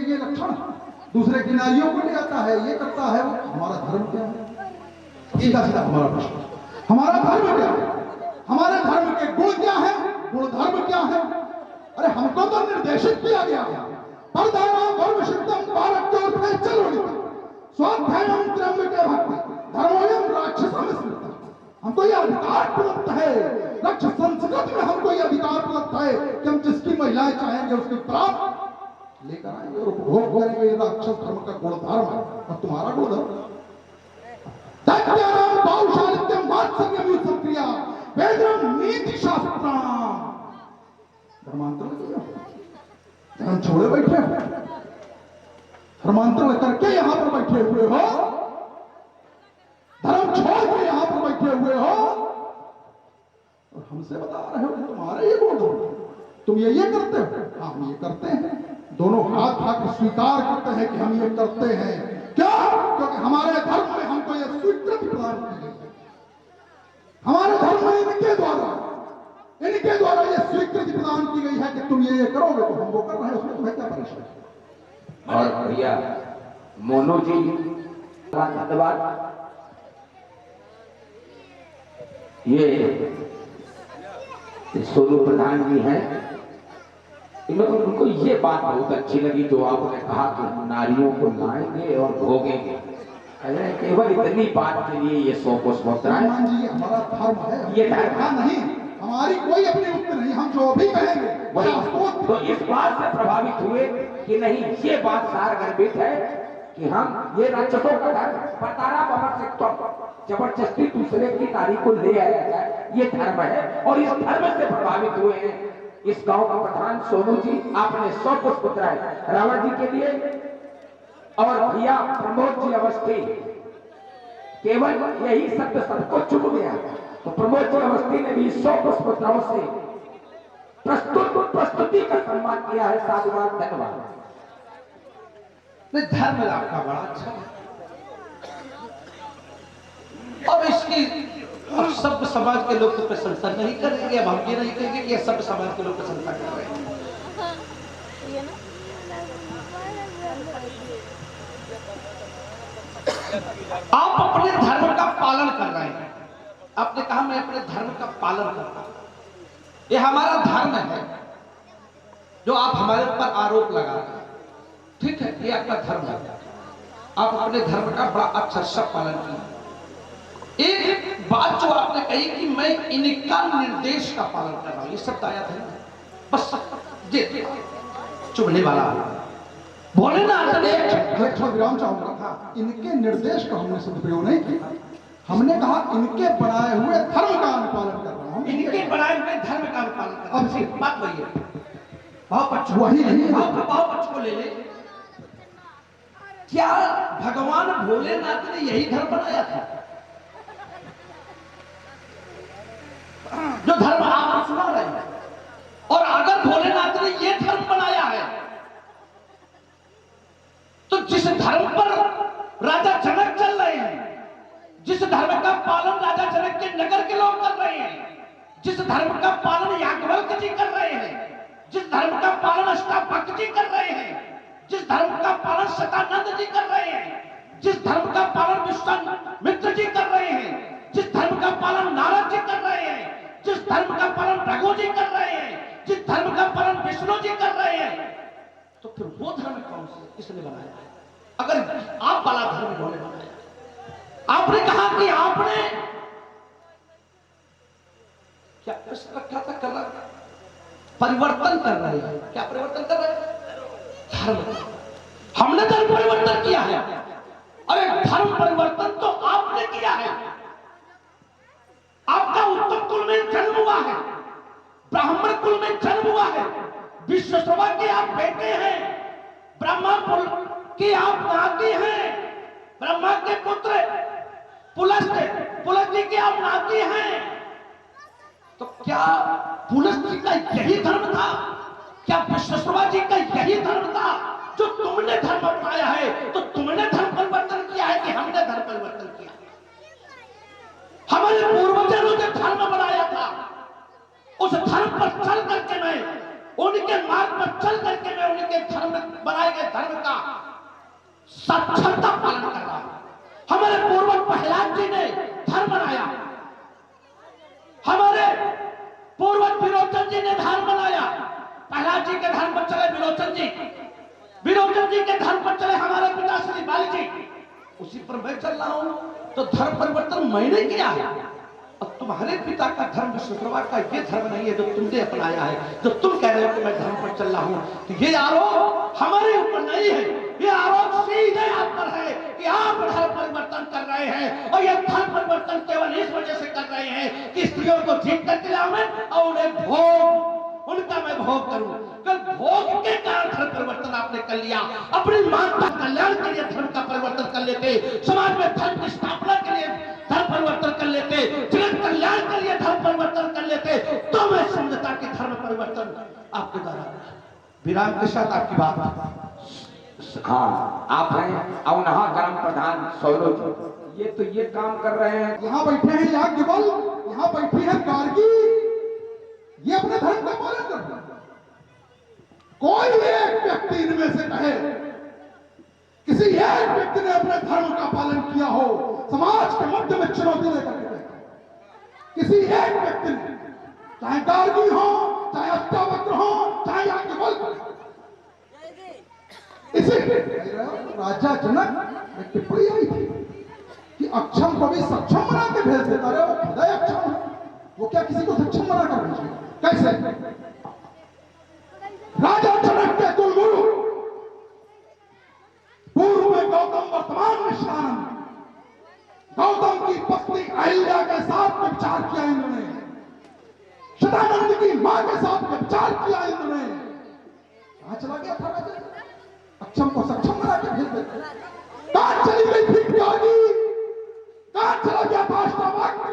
ये लक्षण दूसरे किनारियों को ले आता है, ये करता है। वो हमारा धर्म क्या है? सीधा सीधा हमारा प्रश्न, हमारा धर्म क्या है? हमारे धर्म के गुण क्या है? गुण धर्म क्या है? अरे हमको तो निर्देशित किया गया है, परदाना कर्म सिद्धम पारक्योर्थे चलोनिता स्वाध्यायम त्र्यंबके भक्ति धर्मोयम राक्षसम स्मृतः। हमको ये अधिकार प्राप्त है, राक्षस संस्कृति में हमको ये अधिकार प्राप्त है कि हम जिसकी महिलाएं चाहेंगे उसकी प्राप्त लेकर आएंगे और उपभोग करेंगे। ये राक्षस धर्म का गुण धर्म है और तुम्हारा गुण धर्म दैत्यानाम बाहुशालित्यम वात्सल्यम युत्सक्रिया वेदम नीति शास्त्राम। धर्मांतरण धर्म छोड़े बैठे हो, धर्मांतरण करके यहां पर बैठे हुए हो, धर्म छोड़ के यहां पर बैठे हुए हो और हमसे बता रहे हो तुम्हारे ये गुण धर्म, तुम ये करते हो। हाँ हम ये करते हैं, दोनों हाथ हाथ स्वीकार करते हैं कि हम ये करते हैं। क्या? क्योंकि हमारे धर्म में हमको ये स्वीकृति प्रदान की गई है। हमारे धर्म में इनके द्वारा ये स्वीकृति प्रदान की गई है कि तुम ये करोगे तो हम वो कर रहे हैं, उसमें तुम्हें क्या परेशानी? और भैया मोनू जी धन्यवाद। ये सोनू प्रधान जी हैं, उनको ये बात बहुत अच्छी लगी जो आपने कहा कि हम नारियों को लाएंगे और भोगेंगे। केवल इतनी बात के लिए ये 100 कोस होता है। जी हमारा धर्म है, ये धर्म नहीं, हमारी कोई अपनी उक्त नहीं, हम जो भी कहेंगे वही। तो इस बात से प्रभावित हुए कि नहीं ये बात सारगर्भित है कि हम ये राक्षसों का धर्म पतारा बमर से जबरदस्ती दूसरे की नारी को ले आया जाए, ये धर्म है। और इस धर्म से प्रभावित हुए हैं इस गांव का प्रधान सोनू जी, आपने 100 पुष्प उतराए रावण जी के लिए। और भैया प्रमोद जी अवस्थी, केवल यही शब्द सबको चुभ गया, तो प्रमोद जी अवस्थी ने भी 100 पुष्प उतराओं से प्रस्तुति का सम्मान किया है। साधुवाद, धन्यवाद। धर्म आपका बड़ा अच्छा है और इसकी अब सब समाज के लोग तो प्रशंसा नहीं करेंगे। अब हम ये नहीं कहेंगे कि सब समाज के लोग प्रशंसा कर रहे हैं। आप अपने धर्म का पालन कर रहे हैं। आपने कहा मैं अपने धर्म का पालन करता हूं, ये हमारा धर्म है। जो आप हमारे ऊपर आरोप लगा रहे हैं, ठीक है, ये आपका धर्म है। आप अपने धर्म का बड़ा अच्छा सब पालन किया। एक बात जो आपने कही कि मैं इनका निर्देश का पालन कर रहा हूं, ये शब्द आया था बस ये चुभने वाला भोलेनाथ ने विराम चाहूंगा था, इनके निर्देश का हमने सदुपयोग नहीं किया। हमने कहा इनके बनाए हुए धर्म का अनुपालन कर रहा हूं, इनके बनाए हुए धर्म का अनुपालन कर रहा हूं। अब बात वही है, भाव पक्ष वही नहीं, भाव पक्ष को ले ले। क्या भगवान भोलेनाथ ने यही धर्म बनाया था जो धर्म आप सुना रहे हैं? और अगर भोलेनाथ ने यह धर्म बनाया है तो जिस धर्म पर राजा जनक चल रहे हैं, जिस धर्म का पालन राजा जनक के नगर के लोग कर रहे हैं, जिस धर्म का पालन याज्ञवल्क्य जी कर रहे हैं, जिस धर्म का पालन अष्टावक्र जी कर रहे हैं, जिस धर्म का पालन शतानंद जी कर रहे हैं, जिस धर्म का पालन विश्वामित्र जी कर रहे हैं, जिस धर्म का पालन नारद जी कर रहे हैं, जिस धर्म का पालन रघु जी कर रहे हैं, किसने बनाया है? अगर आप वाला धर्म इन्होंने बनाया। आपने कहा कि आपने क्या प्रश्न रखा था? कर रहा परिवर्तन कर रहे हैं। क्या परिवर्तन कर रहे हैं? धर्म। हमने धर्म परिवर्तन किया है। अरे धर्म परिवर्तन तो आपने किया है। आपका उत्तम कुल में जन्म हुआ है, ब्राह्मण कुल में जन्म हुआ है, विश्वसभा के आप बेटे हैं, ब्रह्मा कुल की आप नाती हैं, ब्रह्मा के पुत्र पुलस्त जी के आप नाती हैं। तो क्या पुलस्त जी का यही धर्म था? क्या विश्वसभा जी का यही धर्म था जो तुमने धर्म अपनाया है? तो तुमने धर्म परिवर्तन किया है कि हमने धर्म परिवर्तन किया? हमारे पूर्वजों ने धर्म बनाया था, उस धर्म पर चल करके मैं, उनके मार्ग पर चल करके मैं उनके धर्म बनाए गए धर्म का साक्षरता पालन कर रहा हूं। हमारे पूर्वज प्रहलाद जी ने धर्म बनाया, हमारे पूर्वज विरोचन जी ने धर्म बनाया। प्रहलाद जी के धर्म पर चले विरोचन जी के धर्म पर चले हमारे पिता श्री बाली जी, उसी पर मैं चल रहा हूं। तो धर्म परिवर्तन मैंने किया है। अब तुम्हारे पिता का धर्म विश्वसभा का ये धर्म नहीं है जो तुमने अपनाया है, जो तुम कह रहे हो कि मैं धर्म पर चल रहा हूं। तो ये आरोप हमारे ऊपर नहीं है, ये आरोप सीधे आप पर है कि आप धर्म परिवर्तन कर रहे हैं। और ये धर्म परिवर्तन केवल इस वजह से कर रहे हैं कि स्त्रियों को जीत करके लाऊं और उन्हें भोग, उनका मैं भोग करूं। कल भोग के कारण धर्म परिवर्तन आपने कर लिया। अपनी मानवता कल्याण के लिए धर्म का परिवर्तन कर लेते, समाज में धर्म की स्थापना के लिए धर्म परिवर्तन कर लेते, जगत कल्याण के लिए धर्म परिवर्तन कर लेते, तो मैं समझता कि धर्म परिवर्तन आपके द्वारा। विराम के साथ आपकी बात। हाँ, आप हैं अवनहा ग्राम प्रधान सौरभ, ये काम कर रहे हैं। यहाँ बैठे हैं याज्ञवल, यहाँ बैठी है गार्गी, ये अपने धर्म का पालन करते हैं। कोई एक व्यक्ति इनमें से कहे, किसी एक व्यक्ति ने अपने धर्म का पालन किया हो, समाज के मध्य में चुनौती देकर के, किसी एक व्यक्ति ने, चाहे गार्गी हो, चाहे अष्टावक्र हो, चाहे याज्ञवल्क्य हो, इसी राजा जनक एक टिप्पणी आई थी कि अक्षम को भी सक्षम बना के भेज देता है। वो खुदा अक्षम है, वो क्या किसी को सक्षम बना कर भेजेगा? कैसे? राजा जनक के कुलगुरु पूर्व में गौतम, वर्तमान में श्यानंद, गौतम की पत्नी अहिल्या के साथ विचार किया इन्होंने, शतानंद की मां के साथ विचार किया इन्होंने। कहां चला गया था राजा? अक्षम को सक्षम बना के भेज देते। कहां चली गई थी त्यागी? कहां चला गया था अष्टावक्र?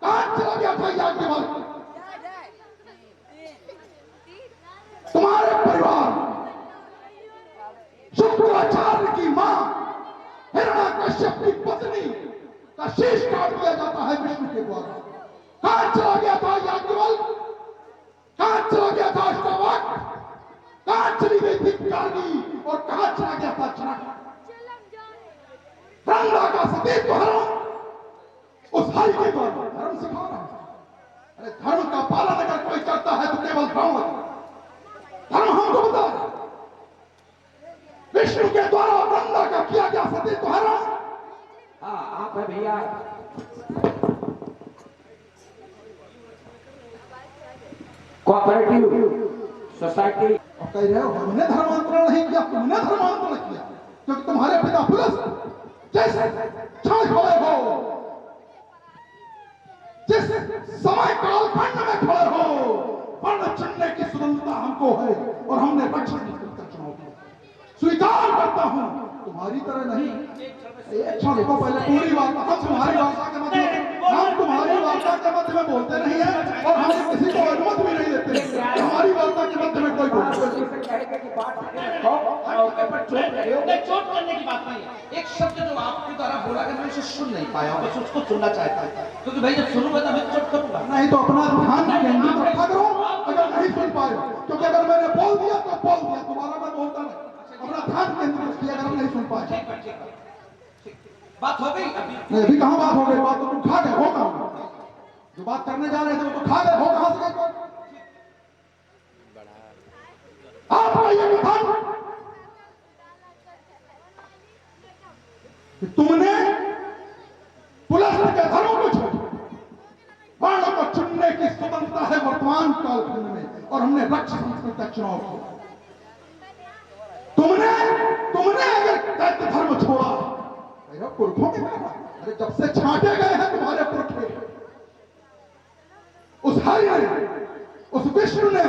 कहां चला गया था याज्ञवल्क्य? तुम्हारे परिवार, शुक्राचार्य की मां हिरण्याकश्यप की पत्नी का शीश काट दिया जाता है विष्णु के द्वारा। कहां चला गया था याज्ञवल्क्य? कहां चला गया था अष्टावक्र? कहां चली गई थी गार्गी? और कहां चला गया था जनक? गंगा का सतीत्व हरण उस हरि के द्वारा धर्म सिखा रहा है। अरे धर्म का पालन अगर कोई करता है तो केवल धर्म हमको बता। विष्णु के द्वारा गंगा का किया गया सतीत्व हरण। हाँ, आप है भैया। Cooperative society. और कह रहे हो हमने धर्मांतरण नहीं किया, तुमने धर्मांतरण किया, क्योंकि तुम्हारे पिता पुलस्त जैसे क्षण खड़े हो, जिस समय कालखंड में खड़े हो, वर्ण चुनने की स्वतंत्रता हमको है और हमने रक्षण की चुनौती स्वीकार करता हूं। तुम्हारी तरह नहीं। एक क्षण को पहले पूरी वार्ता हम तुम्हारी वार्ता के मध्य में बोलते नहीं है और हम किसी को अनुमति भी नहीं देते। हमारी वार्ता के मध्य में कोई चोट करने की बात नहीं है। एक शब्द जो आपके द्वारा बोला गया मैं उसे सुन नहीं पाया, बस उसको सुनना चाहता था, क्योंकि भाई जब सुनूंगा तो मैं चोट करूंगा। नहीं तो अपना ध्यान केंद्रित रखा करो अगर नहीं सुन पाए, क्योंकि अगर मैंने बोल दिया तो बोल दिया, तुम्हारा मैं बोलता नहीं। अपना ध्यान केंद्रित किया अगर हम नहीं सुन पाए। बात हो गई नहीं, अभी कहां बात हो गई? बात तो तुम खा गए हो। कहां जो बात करने जा रहे थे वो तो खा गए हो। कहां से आपका ये विधान कि तुमने पुलस्त्य के धर्म को छोड़ वर्ण को चुनने की स्वतंत्रता है वर्तमान कालखंड में, और हमने रक्त संस्कृति का चुनाव किया। तुमने अगर दैत्य धर्म छोड़ा, मेरे पुरखों के कारण, अरे जब से छांटे गए हैं तुम्हारे पुरखे, उस हरि ने, उस विष्णु ने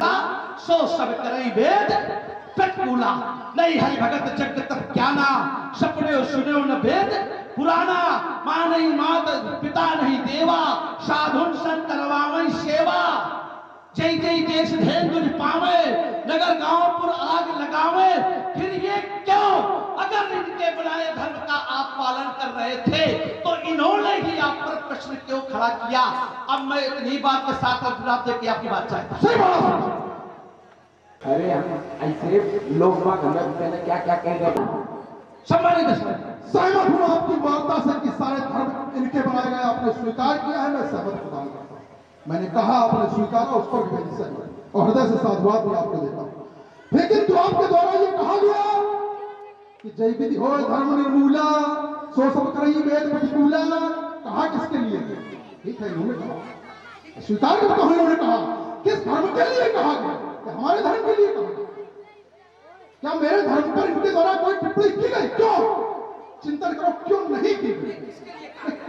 सो सब करई वेद प्रतिकूला, नहीं हरि भगत जग तप ज्ञाना, सपने सुने न भेद पुराना, मां नहीं मात पिता नहीं देवा, साधुन संत करवावई सेवा, जय जय देश धेन तुझ पावे, नगर गांवपुर आग लगावे, फिर ये क्यों? अगर इनके बनाए धर्म का आप पालन कर रहे थे तो इन्होंने ही आप पर प्रश्न क्यों खड़ा किया? अब मैं इतनी बात के साथ जवाब देके आपकी बात चाहता हूं। सही बोला। अरे हम ऐसे लोग बाग हमें पहले क्या क्या कह गए। सम्मानित सहमत हूं आपकी वार्ता से कि सारे धर्म इनके बनाए गए, आपने स्वीकार किया है, मैं सहमत प्रदान करता हूं। मैंने कहा आपने स्वीकारा, उस पर भी मैं सहमत और हृदय से साधुवाद भी आपको देता हूं। लेकिन जो आपके द्वारा ये कहा गया कि जय विधि हो धर्म निर्मूला, सो सब करई वेद प्रतिकूला, कहा किसके लिए? ठीक है, इन्होंने कहा, स्वीकार करता हूं, इन्होंने कहा। किस धर्म के लिए कहा गया? हमारे धर्म के लिए कहा गया। क्या मेरे धर्म पर इनके द्वारा कोई टिप्पणी की गई? क्यों? चिंतन करो, क्यों नहीं की गई?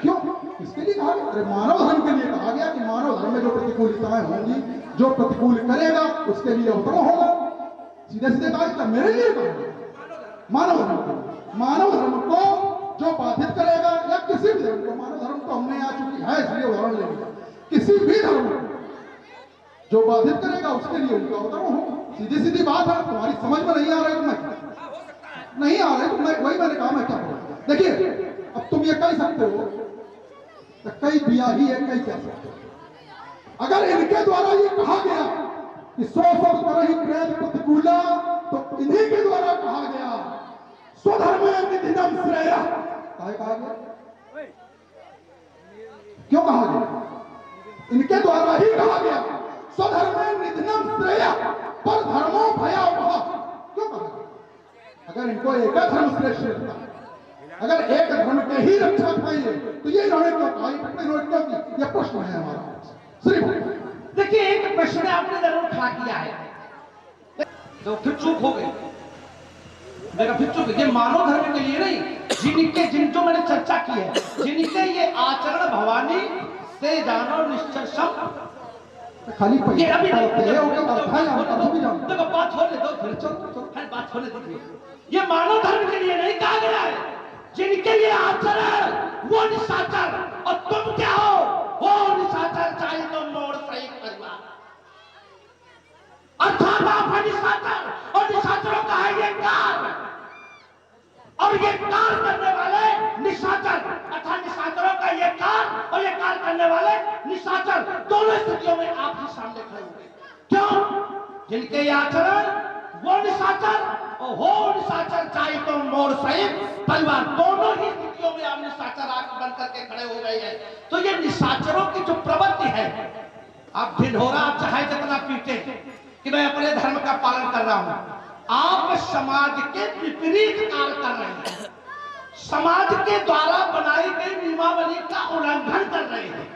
क्यों? किसके लिए कहा गया? अरे मानव धर्म के लिए कहा गया कि मानव धर्म में जो प्रतिकूलताएं होंगी, जो प्रतिकूल करेगा उसके लिए उत्तम होगा। सीधे सीधे कहा गया, मेरे लिए कहा गया मानव धर्म। मानव धर्म को जो बाधित करेगा, या किसी भी धर्म को, मानव धर्म तो हमने आ चुकी है इसलिए उदाहरण ले लिया, किसी भी धर्म को जो बाधित करेगा उसके लिए उनका उत्तम होगा। सीधी सीधी बात है, तुम्हारी समझ में नहीं आ रही तो मैं नहीं आ रही तो मैं वही मैंने कहा, मैं क्या करूं? देखिए, अब तुम ये कह सकते हो तो कई बिया ही है, कई कह सकते हो। अगर इनके द्वारा ये कहा गया कि सो सब करहि वेद प्रतिकूला, तो इन्हीं के द्वारा कहा गया स्वधर्म निधिनम श्रेय। कहा गया? क्यों कहा गया? इनके द्वारा ही कहा गया स्वधर्म निधिनम श्रेय पर धर्मो भयावह। क्यों कहा गया? अगर इनको एक धर्म श्रेष्ठ लगता, अगर एक धर्म के ही रक्षक हैं ये, तो ये इन्होंने क्यों कहा? इन्होंने क्यों की? ये प्रश्न है हमारा। सिर्फ देखिए, एक प्रश्न आपने जरूर खड़ा किया है, तो फिर चूक हो गई। देखा, फिर चूक। ये मानव धर्म के लिए नहीं, जिन जो मैंने चर्चा की है, जिनके ये आचरण भवानी से जानो निश्चल सम, खाली ये अभी देखो बात होने दो, फिर चल बात होने दीजिए। ये मानव धर्म के लिए नहीं कहा गया है, जिनके ये आचरण वो निशाचर, और तुम क्या हो? वो निशाचर, चाहे तो मोड़ सही परिवार, अर्थात आप है निशाचर, और निशाचरों का है ये कार, और ये कार करने वाले निशाचर, अर्थात निशाचरों का ये कार और ये कार करने वाले निशाचर, दोनों स्थितियों में आप ही सामने खड़े होंगे। क्यों? जिनके ये आचरण वो निशाचर और हो निशाचर, चाहे तो मोड़ सहित परिवार, दोनों ही स्थितियों में आप निशाचर आंख बन करके खड़े हो गए हैं। तो ये निशाचरों की जो प्रवृत्ति है, आप ढिढोरा आप चाहे जितना पीटे कि मैं अपने धर्म का पालन कर रहा हूं, आप समाज के विपरीत कार्य कर रहे हैं, समाज के द्वारा बनाई गई नियमावली का उल्लंघन कर रहे हैं,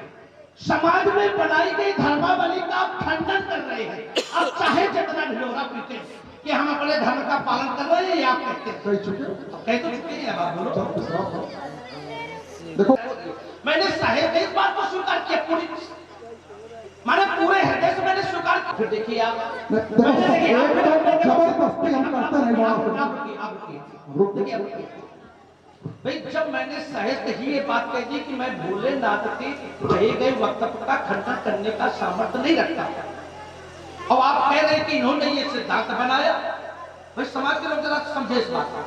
समाज में बनाई गई धर्मावली का खंडन कर रहे हैं। अब चाहे जितना ढिढोरा पीटे कि हम अपने धर्म का पालन कर रहे हैं, या आप कहते हैं? कह तो चुके हैं, अब आप बोलो। देखो, मैंने साहित्य इस बात को स्वीकार किया, पूरी माने पूरे हृदय से मैंने स्वीकार किया। फिर देखिए आप, जबरदस्ती हम करते नहीं। भाई, जब मैंने साहित्य ही ये बात कह दी कि मैं भोलेनाथ के कहे गए वक्तव्य का खंडन करने का सामर्थ्य नहीं रखता, और आप कह रहे हैं कि इन्होंने ये सिद्धांत बनाया। भाई, समाज के लोग जरा समझे इस बात को।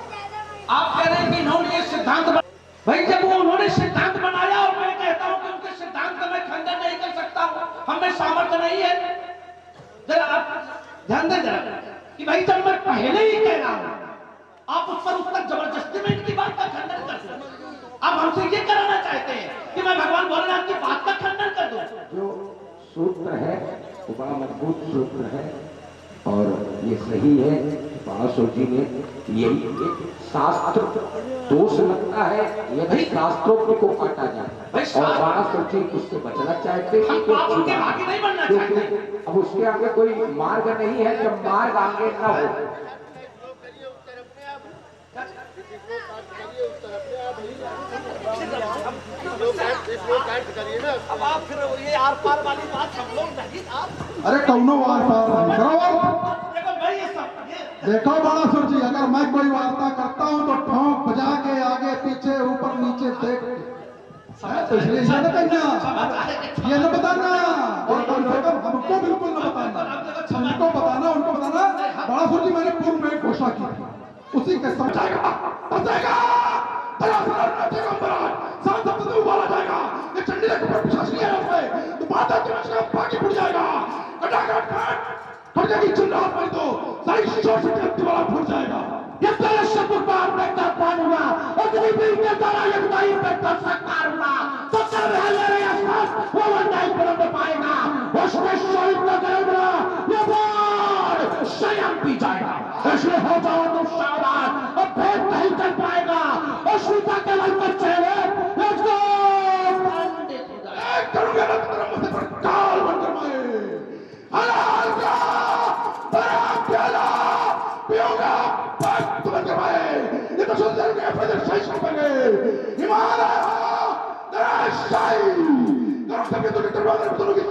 आप कह रहे हैं कि इन्होंने ये सिद्धांत बनाया। भाई, जब वो उन्होंने सिद्धांत बनाया और मैं कहता हूं कि उनके सिद्धांत का मैं खंडन नहीं कर सकता, हमें सामर्थ्य नहीं है। जरा आप ध्यान दें जरा कि भाई, जब मैं पहले ही कह रहा हूं, आप उस पर जबरदस्ती में इनकी बात का खंडन कर दो। आप हमसे ये कराना चाहते हैं कि मैं भगवान भोलेनाथ की बात का खंडन कर दूं। जो सूत्र है वो बड़ा मजबूत सूत्र है, और ये सही है बाणासुर जी ने यही एक शास्त्र दोष लगता है, ये नहीं शास्त्रों को काटा जाए और बाणासुर जी उससे बचना चाहते हम पापों के भागी नहीं बनना चाहते। क्योंकि अब उसके आगे कोई मार्ग नहीं है, जब मार्ग आगे न हो। अब आप फिर ये आर पार वाली बात हम लोग नहीं आप अरे कौनो वार पार नहीं करो। देखो भाई ये सब देखो बाणासुर जी, अगर मैं कोई वार्ता करता हूँ तो ठोंक बजा के आगे पीछे ऊपर नीचे देख के, तो इसलिए ये न कहना, ये न बताना, और कम से कम हमको बिल्कुल न बताना, उनको बताना, उनको बताना। बाणासुर जी मैंने पूर्व में घोषणा की थी, उसी के समझाएगा बचाएगा उबाला जाएगा। ये चंडी के ऊपर प्रशासनी है उसमें तो माता की मछलियां बाकी फूट जाएगा, कटाकट फट जाएगी, चिल्लाहट मारी तो सारी शोर से दीवार फूट जाएगा। ये तरह से पुकार में कर पाऊंगा और कभी भी के द्वारा ये बुराई पे कर सकता हूंगा तो कर रहे मेरे आसपास वो अन्याय पलट पाएगा, उसमें शहीद का करेगा ये बार स्वयं पी जाएगा। इसलिए हो जाओ तुम सावधान, और भेद नहीं कर पाएगा और श्रीता के लाल में चेहरे लेट्स गो करूंगा ना तेरा मुझे पर काल बनकर मैं हलाल का बड़ा प्याला पियोगा भक्त बनकर मैं। ये तो सुंदर के फजर सही छपेंगे हिमालय तेरा शाही करो कभी तो दरबार में दोनों की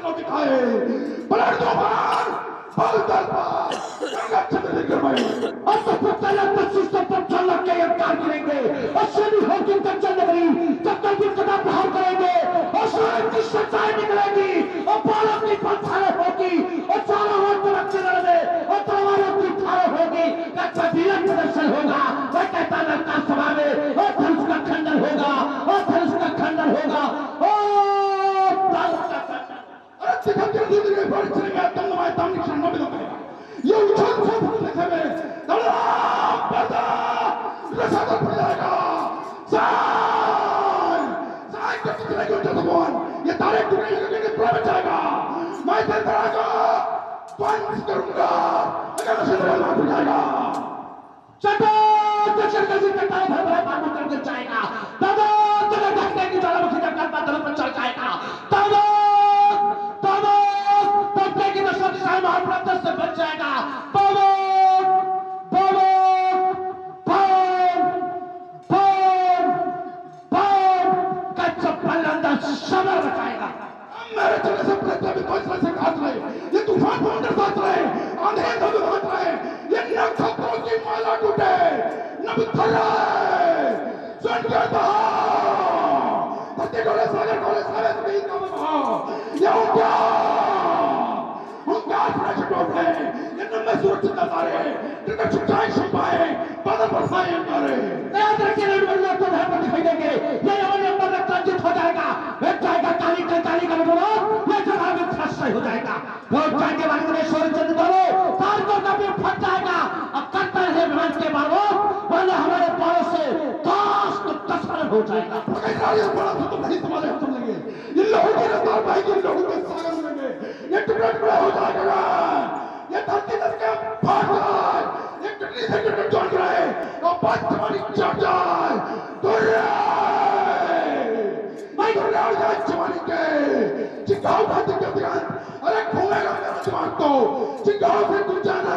नौकी खाए पलट दो बार फल दल पर गंगा चंद्र लेकर मैं अब तो पुत्र लगता सिस्टम पर चल के इनकार करेंगे और शनि होगी कंचन नगरी तब तक भी कदम प्रहार करेंगे और सूरज की सच्चाई निकलेगी और बालक की पत्थर होगी और चारों ओर तरफ से लड़े और तलवारों की धार होगी। कच्चा वीरन प्रदर्शन होगा, वह कहता लड़का सभा में और धनुष का खंडन होगा और धनुष का खंडन होगा और धनुष का खंडन। अरे देखो धीरे-धीरे बढ़ चलेगा तंग माय तंग निशान न मिल पाएगा। ये उछल लिखे में दड़ा बता रसादा पड़ जाएगा। साई को कितने को भगवान ये तारे टूटने के पूरा बच जाएगा। मैं तेरे तरह का पंच करूंगा अगर उसे बदला हो जाएगा। चटो तो चलकर से कटा भर पार कर जाएगा। दादा तेरे ढकने की ज्वालामुखी का कर्ता दल पर चढ़ जाएगा। दादा पत्ते की नशा दिशाएं महाप्रभु से बच जाएगा। समर रखाएगा। मेरे चलने से पृथ्वी भी दूसरे से घात रहे, ये तूफान पाउंडर साथ रहे, आंधी धूल हाथ रहे, ये नक्षत्रों की माला टूटे, नभ थर्राए, सुन के धरती डोले सागर डोले सारे जमीन का बहाव, ये उनका फ्रेश टोटे, ये नम्हे सुरक्षित नजारे, जिनका छुटाई छुपाए, बादल बरसाए अंगारे। याद रखिए लड़वड़िया तो धर्म दिखाई देंगे, ये यमन नंबर में रंजित हो जाएगा, बैठ जाएगा काली का बोलो, ये जगह में ध्वस्त हो जाएगा। बहुत जाएंगे वाले में सूर्यचंद्र दोनों, तारकों का भी फट जाएगा, अब करता है भ्रंश के बारो, वरना हमारे पारों से काश तो तस्कर हो जाएगा। बड़ा तो नहीं तुम्हारे हम लेंगे, ये लोगों की रफ्तार भाई के लोगों के सागर लेंगे, ये टुकड़ा हो जाएगा, ये धरती के फाट जाए, ये कितनी से कितने जोड़ जाए, और बात तुम्हारी चढ़ जाए, जवानी के चिंगाओ खाते के ध्यान अरे घूमेगा मेरा दिमाग तो चिंगाओ से तू जाना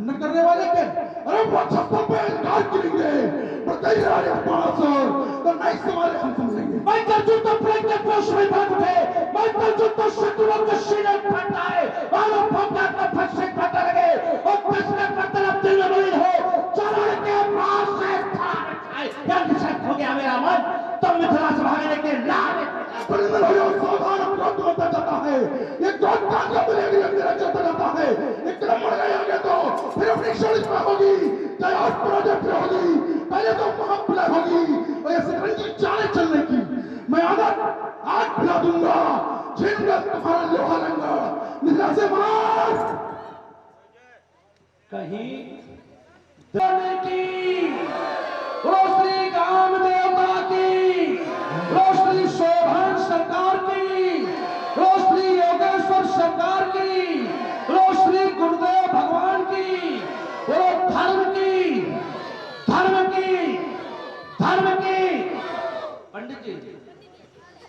न करने वाले के अरे वो छप्पर पे इनकार करेंगे पर कई राजा बाणासुर तो नहीं सवाल हम समझेंगे। मैं कर्जू तो प्रेम के पोष में भाग उठे, मैं कर्जू तो शत्रुओं के सीने फट आए और वो फंका का फंसे फट लगे और पिछले मतलब दिल में बड़ी हो चरण के पास से थार खाए क्या निशक्त हो गया मेरा मन तब मिथिला से भागने के लाल परिंदर हो सावधान क्रोध होता जाता है, ये क्रोध का मिलेगी मेरा चलता जाता है, एक क्रम बढ़ गया आगे तो फिर अपनी शोलित होगी चाहे और पराजय फिर होगी, पहले तो महाप्रलय होगी और ऐसे रंगी चाले चलने की मैं आग पिला दूंगा, छीनूंगा तुम्हारा लोहा लंगा मिथिला से मार कहीं की रोशनी काम देवता की, रोशनी शोभन सरकार की, रोशनी योगेश्वर सरकार की, रोशनी गुरुदेव भगवान की,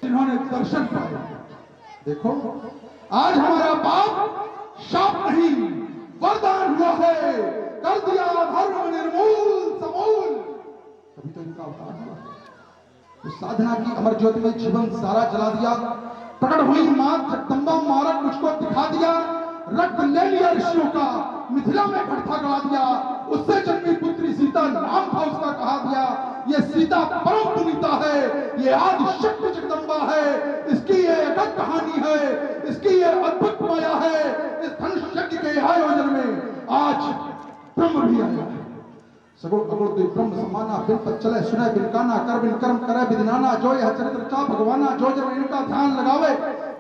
जिन्होंने दर्शन पाए। देखो आज हमारा बाप शाप नहीं वरदान हुआ है, कर दिया धर्म निर्मूल समूल। तभी तो इनका अवतार हुआ। उस साधना की अमर ज्योति में जीवन सारा जला दिया। प्रकट हुई मां जगदम्बा मारक मुझको दिखा दिया। रक्त ले लिया ऋषियों का, मिथिला में घटता गड़ा दिया। उससे जन्मी पुत्री सीता नाम था उसका, कहा दिया ये सीता परम पुनीता है, ये आदि शक्ति जगदम्बा है, इसकी ये अगत कहानी है, इसकी ये अद्भुत माया है। इस धनुष यज्ञ के आयोजन में आज ब्रह्म भी आया है। सगुण अगुण दुई ब्रह्म समाना, बिन पर चले सुने बिन काना, कर बिन कर्म करे बिदिनाना। जो यह चरित्र चा भगवाना, जो जब इनका ध्यान लगावे,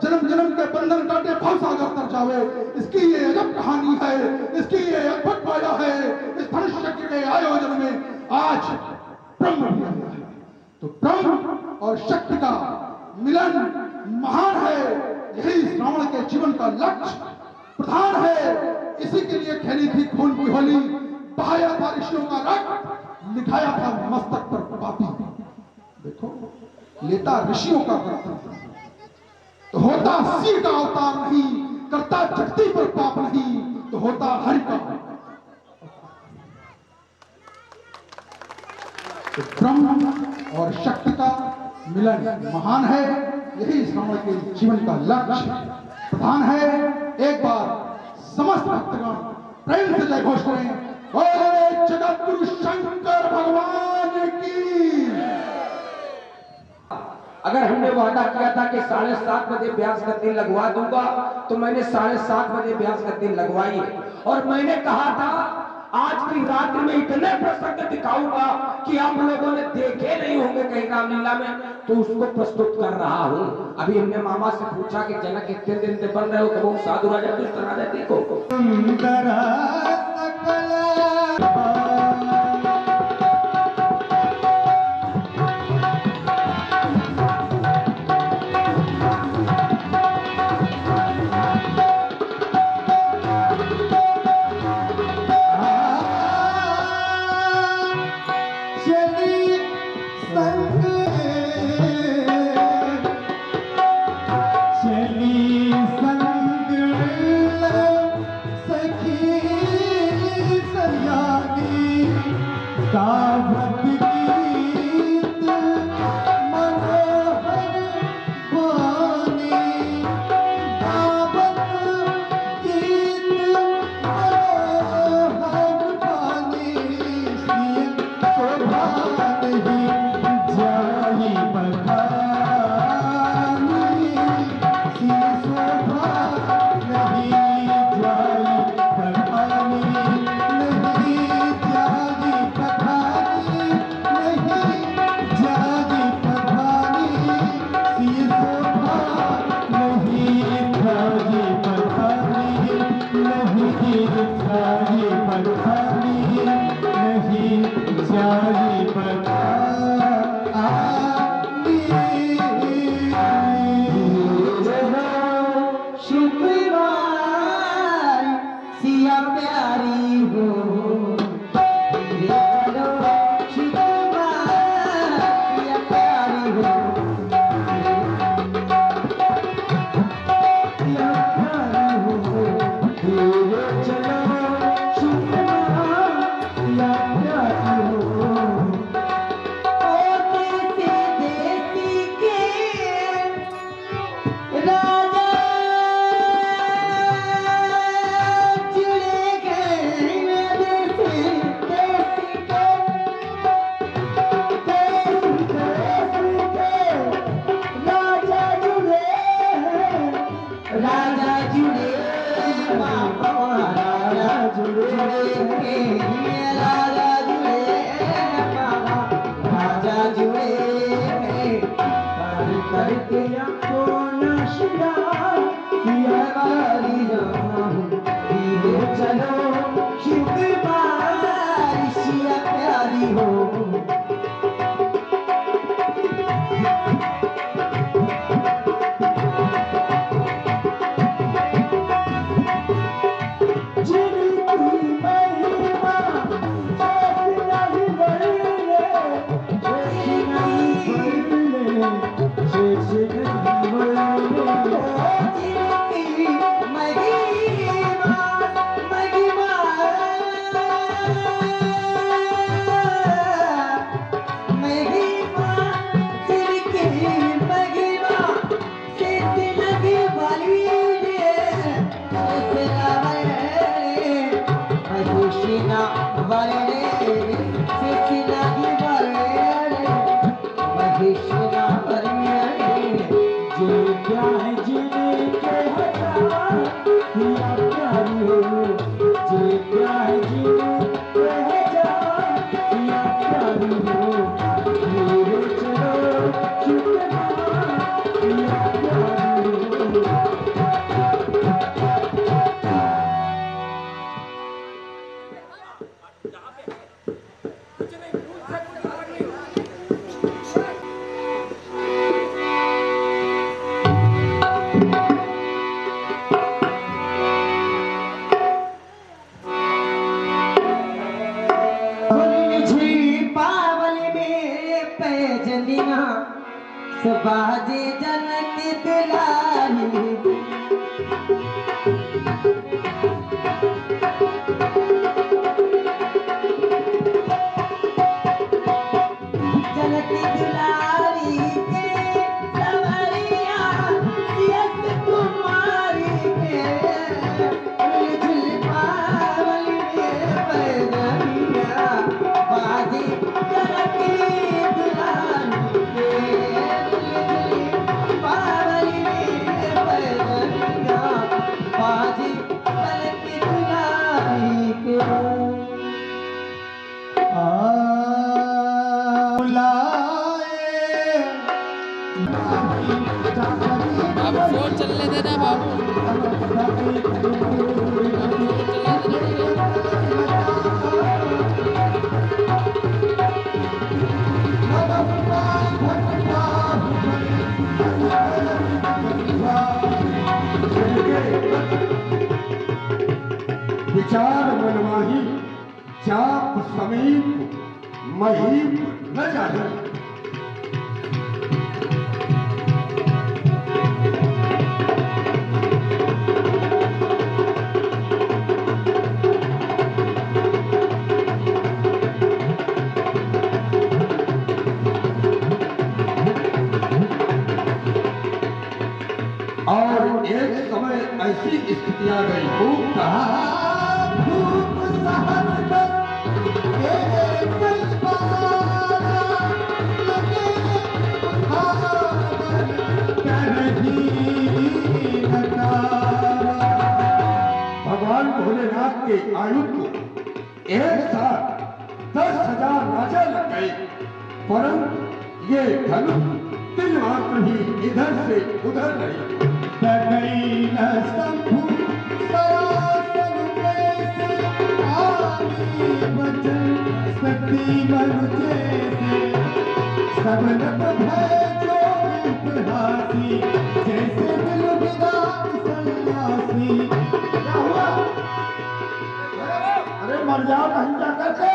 जन्म जन्म के बंधन काटे भव सागर तर जावे। इसकी ये अजब कहानी है, इसकी ये अद्भुत माया है। इस धनुष यज्ञ के आयोजन में आज ब्रह्म भी आया है। तो ब्रह्म और शक्ति का मिलन महान है। यही श्रावण के जीवन का लक्ष्य प्रधान है। इसी के लिए खेली थी खून की होली, बहाया था ऋषियों का रक्त, लिखाया था मस्तक पर पापी। देखो लेता ऋषियों का रक्त तो होता शिव का अवतार नहीं, करता जगती पर पाप नहीं तो होता हरि का। तो ब्रह्म और शक्ति का मिलन महान है। यही श्रावण के जीवन का लक्ष्य प्रधान है। एक बार समस्त भक्तगण प्रेम से जय घोष करें, बोले जगत गुरु शंकर भगवान की। अगर हमने वादा किया था कि 7:30 बजे ब्यास गद्दी लगवा दूंगा, तो मैंने 7:30 बजे ब्यास गद्दी लगवाई है। और मैंने कहा था आज की रात में इतने प्रसंग दिखाऊंगा कि आप लोगों ने देखे नहीं होंगे कहीं रामलीला में, तो उसको प्रस्तुत कर रहा हूं। अभी हमने मामा से पूछा कि जनक इतने दिन से बन रहे हो, तो वो साधु राजा दुष्ट राजा देखो Shake बाजे जनक दुलारी जनक दुलारी के सवरिया सियत कुमारी के झुल पावली में पैदलिया बाजे जनक दुलारी के पावली में पैदलिया बाजे जनक दुलारी के अब फोन चलने देना बाबू, विचार मनमाही चाप समीप महीप न जाने। और एक समय ऐसी स्थिति आ गई, खूब कहा भगवान भोलेनाथ के आयु को एक साथ 10,000 राजा लग गए, परंतु ये धनुष तिल मात्र ही इधर से उधर नहीं। अरे मर जाओ कहीं जाकर के।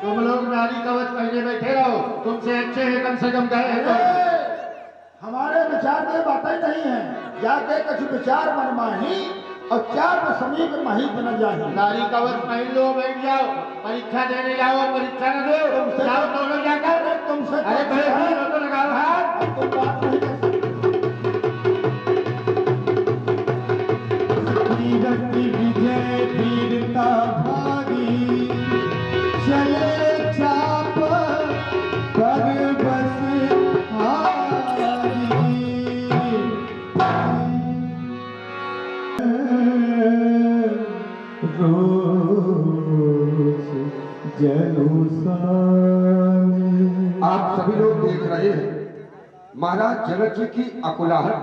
तुम लोग नारी कवच पहने बैठे रहो, तुमसे अच्छे हैं कम से कम गए हैं तो। हमारे विचार में बातें नहीं है, जाके कुछ विचार मनमाही और चार में समीप मही बन जाए। नारी कवच पहन लो, बैठ जाओ, परीक्षा देने जाओ, परीक्षा न दो, जाओ दोनों जाकर। तुमसे अरे भाई तो लगाओ हाथ। तुम बात नहीं कर सकते। विजय वीरता भागी चले चाप पर बस आप सभी लोग देख रहे हैं महाराज जनक जी की अकुलाहट,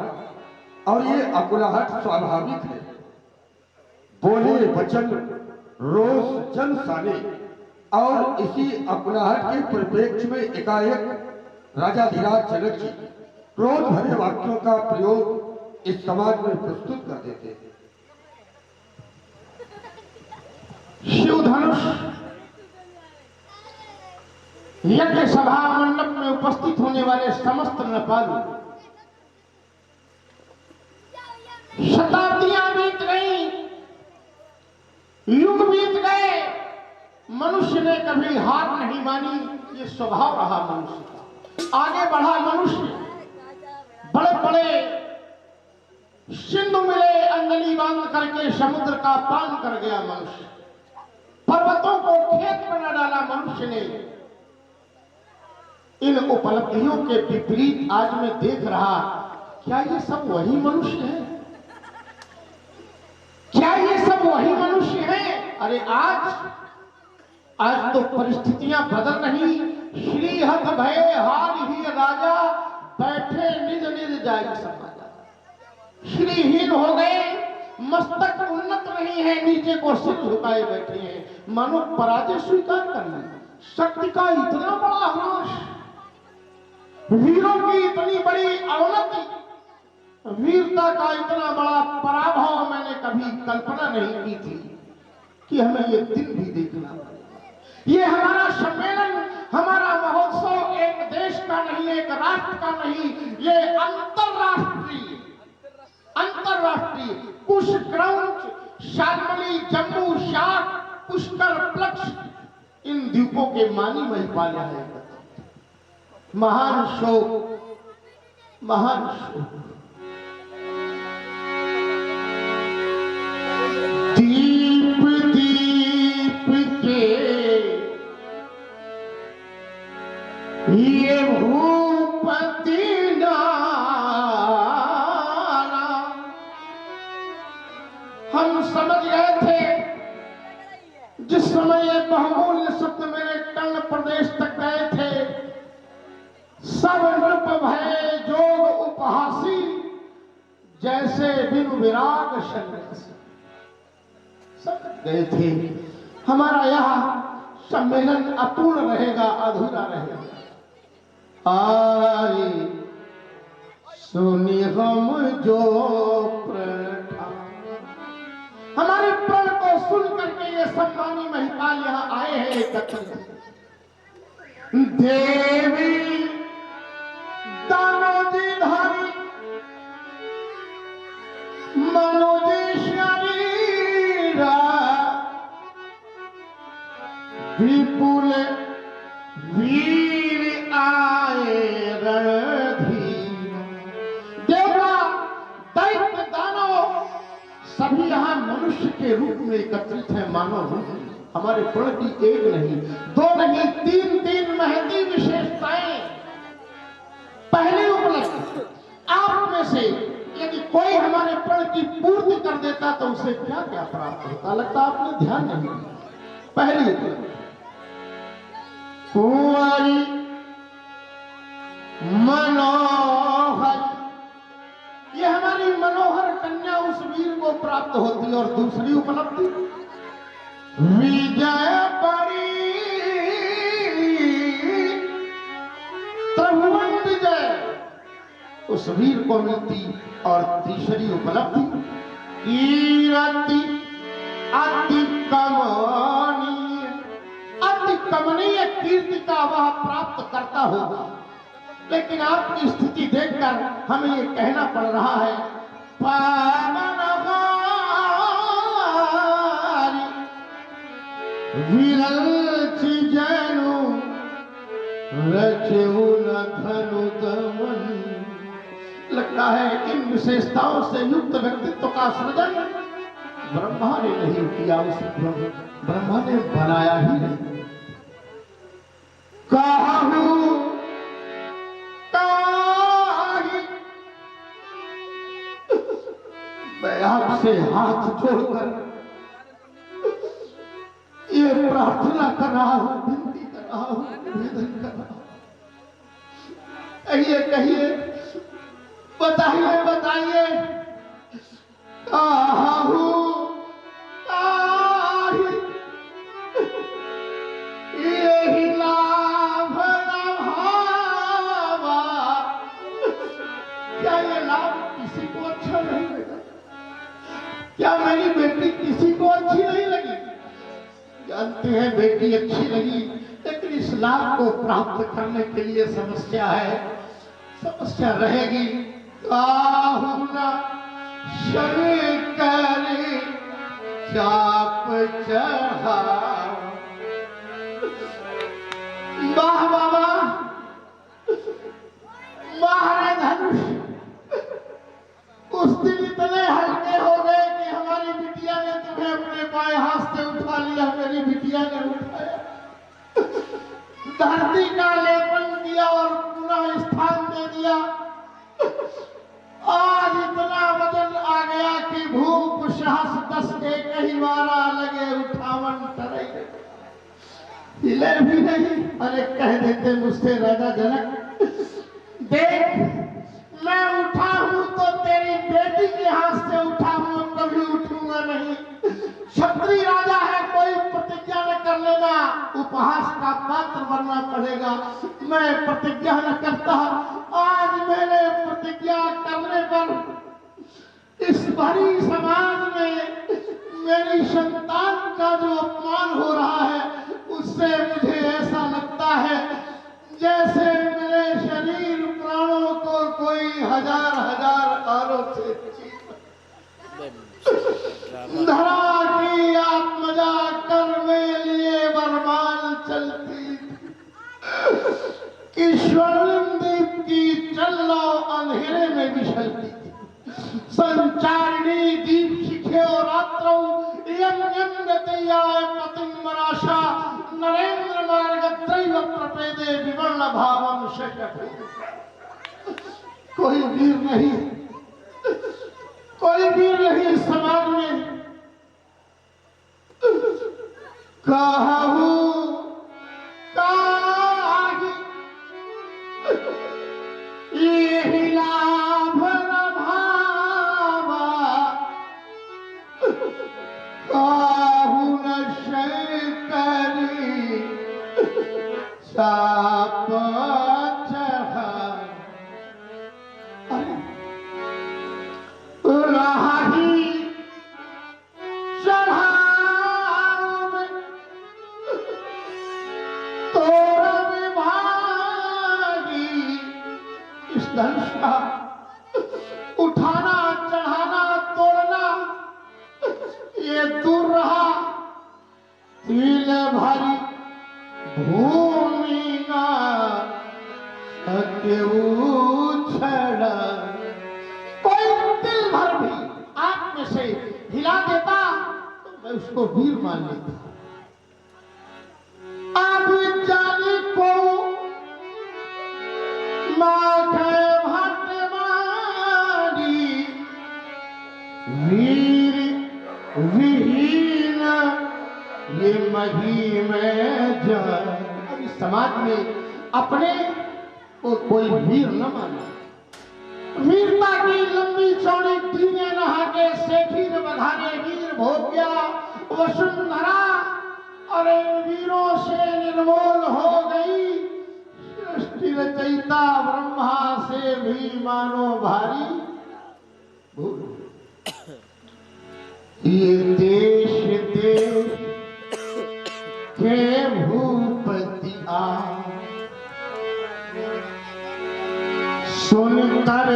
और ये अकुलाहट स्वाभाविक है। बोले वचन रोष जन साने, और इसी अकुलाहट के परिप्रेक्ष्य में एकाएक राजाधिराज जनक जी क्रोध भरे वाक्यों का प्रयोग इस समाज में प्रस्तुत कर देते हैं। शिव धनुष यज्ञ सभा मंडप में उपस्थित होने वाले समस्त नृपालु शताब्दियां बीत गई, युग बीत गए, मनुष्य ने कभी हार नहीं मानी। ये स्वभाव रहा मनुष्य का। आगे बढ़ा मनुष्य, बड़े बड़े सिंधु मिले, अंगली बांध करके समुद्र का पान कर गया मनुष्य। पर्वतों को खेत में न डाला मनुष्य ने। इन उपलब्धियों के विपरीत आज मैं देख रहा, क्या ये सब वही मनुष्य है? क्या ये सब वही मनुष्य है? अरे आज तो परिस्थितियां बदल रही। श्री हथ भय हाल ही राजा, बैठे निज निज जाय समाजा। श्रीहीन हो गए, मस्तक उन्नत नहीं है, नीचे को सिर झुकाए बैठे हैं। मानो पराजय स्वीकार करना। शक्ति का इतना बड़ा ह्रास, वीरों की इतनी बड़ी अवनति, वीरता का इतना बड़ा पराभव मैंने कभी कल्पना नहीं की थी कि हमें ये दिन भी देखना पड़ेगा। ये हमारा सम्मेलन, हमारा महोत्सव एक देश का नहीं, एक राष्ट्र का नहीं, ये अंतरराष्ट्रीय कुश, क्रौंच, शालमली, जम्बू, शाक, पुष्कर, प्लक्ष, इन द्वीपों के मानी महिपाल है। महान शोक, महान शोक। दीप दीप के ये भूपति नारा, हम समझ गए थे जिस समय ये बहुमूल्य शब्द मेरे कर्ण प्रदेश तक गए थे। सब नृप भय जोग उपहासी, जैसे बिनु विराग सन्यासी। सब गए थे। हमारा यह सम्मेलन अपूर्ण रहेगा, अधूरा रहेगा। आए सुनी हम जो प्रण, हमारे प्रण को सुन करके ये सम्मानी महिपाल यहाँ आए हैं एकत्रित। देवी दानोजी धारी मनोजी शरीरा, विपुल वीर आए रणधीर। देवता, दैत्य, दानव सभी यहाँ मनुष्य के रूप में एकत्रित है। मानव हमारे प्रण की एक नहीं, दो नहीं, तीन महती विशेषताएं। पहली उपलब्धि, आप में से यदि कोई हमारे प्रण की पूर्ति कर देता तो उसे क्या क्या प्राप्त होता, लगता आपने ध्यान नहीं दिया। पहली उपलब्धि, कुंवारी मनोहर, ये हमारी मनोहर कन्या उस वीर को प्राप्त होती। और दूसरी उपलब्धि, विजय परी त्रिभुवन विजय, उस वीर को मिलती। और तीसरी उपलब्धि, कीर्ति अति कमनीय, अति कमनीय कीर्ति का वह प्राप्त करता होगा। लेकिन आपकी स्थिति देखकर हमें ये कहना पड़ रहा है, विरलचि जनु रचु न धनु दमन। लगता है इन विशेषताओं से युक्त व्यक्तित्व का सृजन ब्रह्मा ने नहीं किया, उस ब्रह्मा ने बनाया ही नहीं। काहू मैं आपसे हाथ जोड़कर ये प्रार्थना कर रहा हूं, विनती कर रहा हूं, निवेदन कर रहा हूं। कहिए, बताइए, काहू यही लाभ भावा। क्या ये लाभ किसी को अच्छा नहीं लगा? क्या मेरी बेटी किसी को अच्छी नहीं लगी? जानते हैं बेटी अच्छी लगी, लेकिन इस लाभ को प्राप्त करने के लिए समस्या है, समस्या रहेगी। शंकर चाप चढ़ा। वाह बाबा, महाराज धनुष उस दिन इतने हल्के हो गए कि हमारी बिटिया ने तुम्हें अपने बाएं हाथ से उठा लिया, मेरी बिटिया ने उठाया, धरती का लेपन किया और पुनः स्थान दे दिया। आज इतना वजन आ गया कि भूप साहस 10 एक ही मारा लगे उठावन टरे, हिले भी नहीं। अरे कह देते मुझसे राजा जनक, देख मैं उठा हूं तो तेरी बेटी के हाथ से उठा हूं, कभी उठूंगा नहीं। क्षत्रिय राजा है, कोई प्रतिज्ञा न कर लेना, उपहास का पात्र बनना पड़ेगा। मैं प्रतिज्ञा न करता, आज मैंने प्रतिज्ञा करने पर इस भरी समाज में मेरी संतान का जो अपमान हो रहा है, उससे मुझे ऐसा लगता है जैसे मेरे शरीर प्राणों को कोई हजार हजार आरों से धरा की आत्मजा कर में लिए बरमान चलती कि स्वर्णिम दीप की चल्लो अंधेरे में विछलती थी। संचारिणी दीप शिखे और रात्रों पतिमराशा नरेंद्र मार्ग त्रैव प्रपेदे विवर्ण भावम शशभू। कोई वीर नहीं, कोई वीर नहीं समाज में। कहूँ काहि यही लाभ न भावा, कहूँ न शंकरी चाप चढ़ा। राही चढ़ाओ में तोड़ विभागी। इस धनुष का उठाना चढ़ाना तोड़ना ये दूर रहा, तिल भरी भूमि ना छड़ा। कोई दिल भर भी आप में से हिला देता तो मैं उसको वीर मान लेता। आप जाने को माथे भट मारी, वीर विहीन ये मही में जाए। अब इस समाज में अपने को कोई वीर न माने। वीरता की लंबी चौड़ी दीने नहा के शेखीर बधाने वीर भोग्या वसुंधरा। और इन वीरों से निर्मूल हो गई सृष्टि रचयिता ब्रह्मा से भी मानो भारी। ये देश देश के भूपति आ सुनकर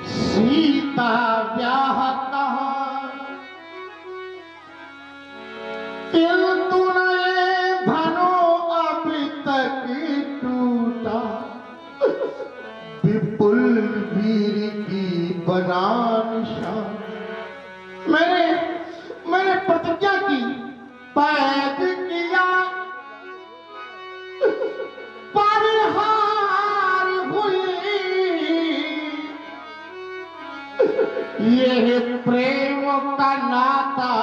सीता ब्याह कहा, किंतु नए धनो अभी तक टूटा। विपुल वीर की बना निशान। मैंने प्रतिज्ञा की, पैद किया, परिहार हुई। ये प्रेम का नाता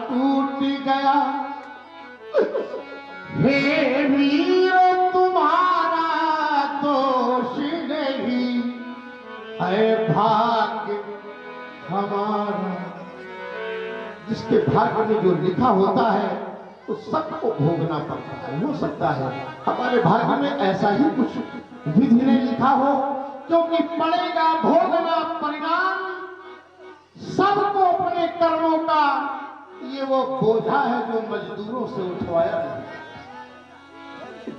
टूट गया। हे वीर तुम्हारा दोष नहीं है, भाग्य हमारा। जिसके भाग्य में जो लिखा होता है तो सबको भोगना पड़ता है। हो सकता है हमारे भाग्य में ऐसा ही कुछ विधि ने लिखा हो, क्योंकि पड़ेगा भोगना परिणाम सबको अपने कर्मों का। ये वो बोझा है जो मजदूरों से उठवाया है,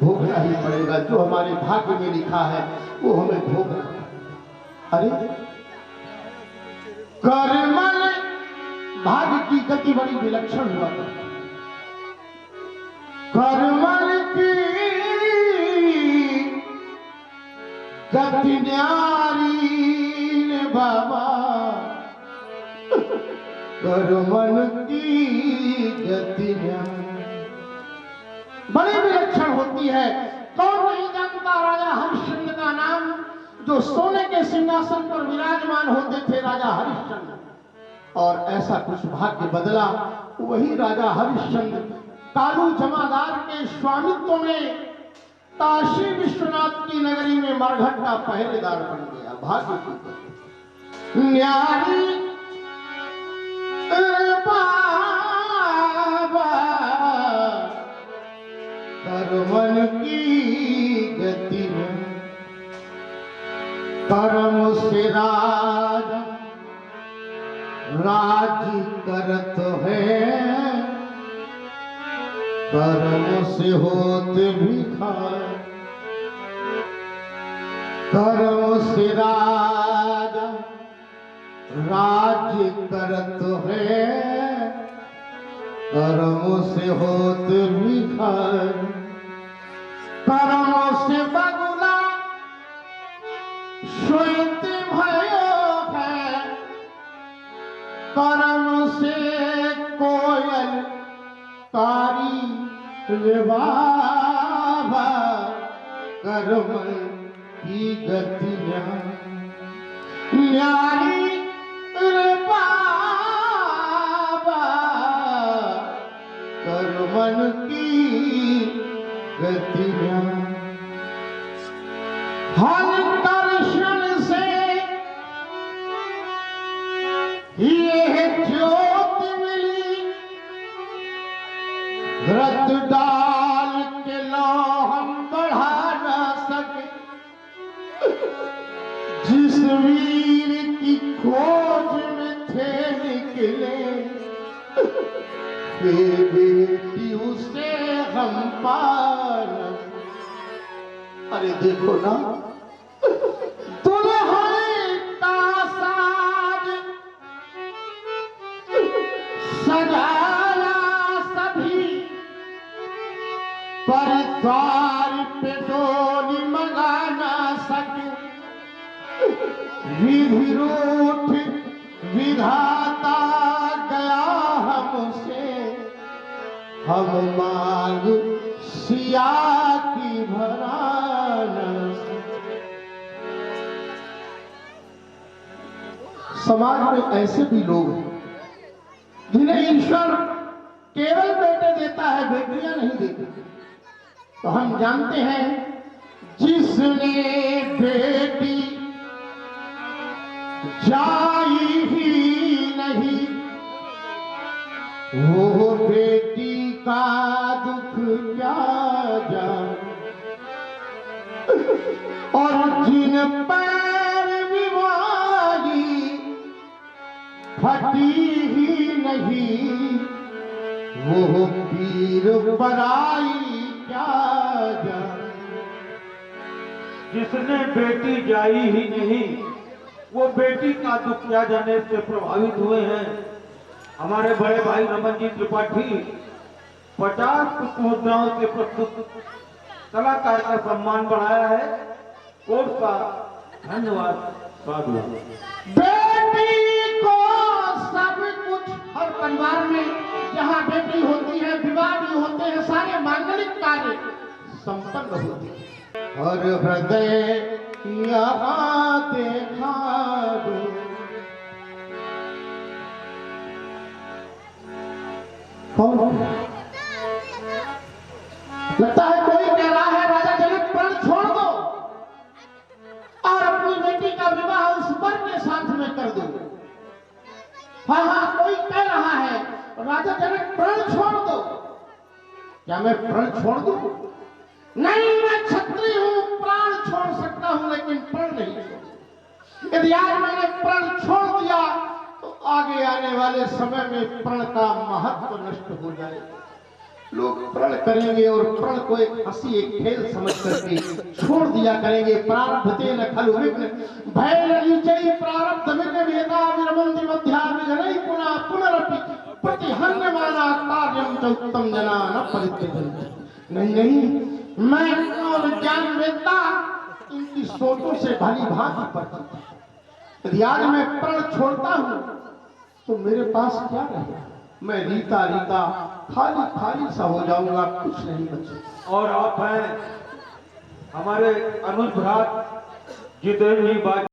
भोगना ही पड़ेगा। जो हमारे भाग्य में लिखा है वो हमें भोगना। अरे कर्मल भाग्य की गति बड़ी विलक्षण हुआ करती है। कर्मल की गति न्यारी ने बाबा, कर्मल की गति बड़ी विलक्षण होती है। कौन नहीं जानता राजा हरिश्चंद्र का नाम, जो सोने के सिंहासन पर विराजमान होते थे, राजा हरिश्चंद्र। और ऐसा कुछ भाग्य बदला, वही राजा हरिश्चंद्र कालू जमादार के स्वामित्व में काशी विश्वनाथ की नगरी में मरघट का पहरेदार बन गया। भाग्य की न्यारी बाबा, कर्मन की गति में कर्म से राज करत है, कर्म से होते भिखार। कर्म से राज करत है, कर्म से होते भिखार। कर्म से बगुला श्वेत भयो है, कर्म से कोयल कारी रे बाबा, कर्म की गतियां न्यारी रे बाबा, कर्मन की गतियां। हर दर्शन से ये ज्योत मिली, व्रत डाल के लो हम बढ़ा न सके। जिस वीर की खोज में थे निकले, बेटी उसे हम पाना। अरे देखो ना, दुल्हन का साज सजाया सभी, पर द्वार पे डोली मंगा ना सके। विधि रूठ विधाता गया हमसे, हम मांग सिया की भराना। समाज में ऐसे भी लोग हैं जिन्हें ईश्वर केवल बेटे देता है, बेटियां नहीं देती। तो हम जानते हैं, जिसने बेटी जाई ही नहीं, वो बेटी का दुख क्या जाने। और जिन पैर विवाही फटी ही नहीं, वो पीर पराई क्या जाने। जिसने बेटी जाई ही नहीं, वो बेटी का दुख क्या जाने से प्रभावित हुए हैं। हमारे बड़े भाई रमन जी त्रिपाठी 50 मुद्राओं से प्रस्तुत कलाकार का सम्मान बढ़ाया है। कोर्ट का धन्यवाद। साधु। बेटी को सब कुछ, हर परिवार में जहाँ बेटी होती है, विवाह भी होते हैं, सारे मांगलिक कार्य संपन्न होते हैं। हर हृदय यहाँ देखा दो, लगता है कोई कह रहा है राजा जनक प्रण छोड़ दो और अपनी बेटी का विवाह उस वर के साथ में कर दो। हाँ हाँ, कोई कह रहा है राजा जनक प्रण छोड़ दो। क्या मैं प्रण छोड़ दूं? नहीं, मैं क्षत्रिय हूं, प्राण छोड़ सकता हूं, लेकिन प्रण नहीं छोड़। यदि आज मैंने प्रण छोड़ दिया तो आगे आने वाले समय में प्रण का महत्व नष्ट हो जाएगा। लोग प्रण करेंगे और प्रण को एक हंसी, एक खेल समझ करके छोड़ दिया करेंगे। प्रारब्धते न खलु विघ्न भय नीचई प्रारब्ध विघ्न वेदा विरमंति च उत्तम जना न परित्यजन्ति। नहीं नहीं, मैं और ज्ञान वेदता इनकी सोचों से भली भांति परिचित हूं। यदि आज मैं प्रण छोड़ता हूं तो मेरे पास क्या रहेगा? मैं रीता रीता खाली खाली सा हो जाऊंगा, कुछ नहीं बचेगा। और आप हैं हमारे अनुज भ्रात जितेंद्र जी बाजी।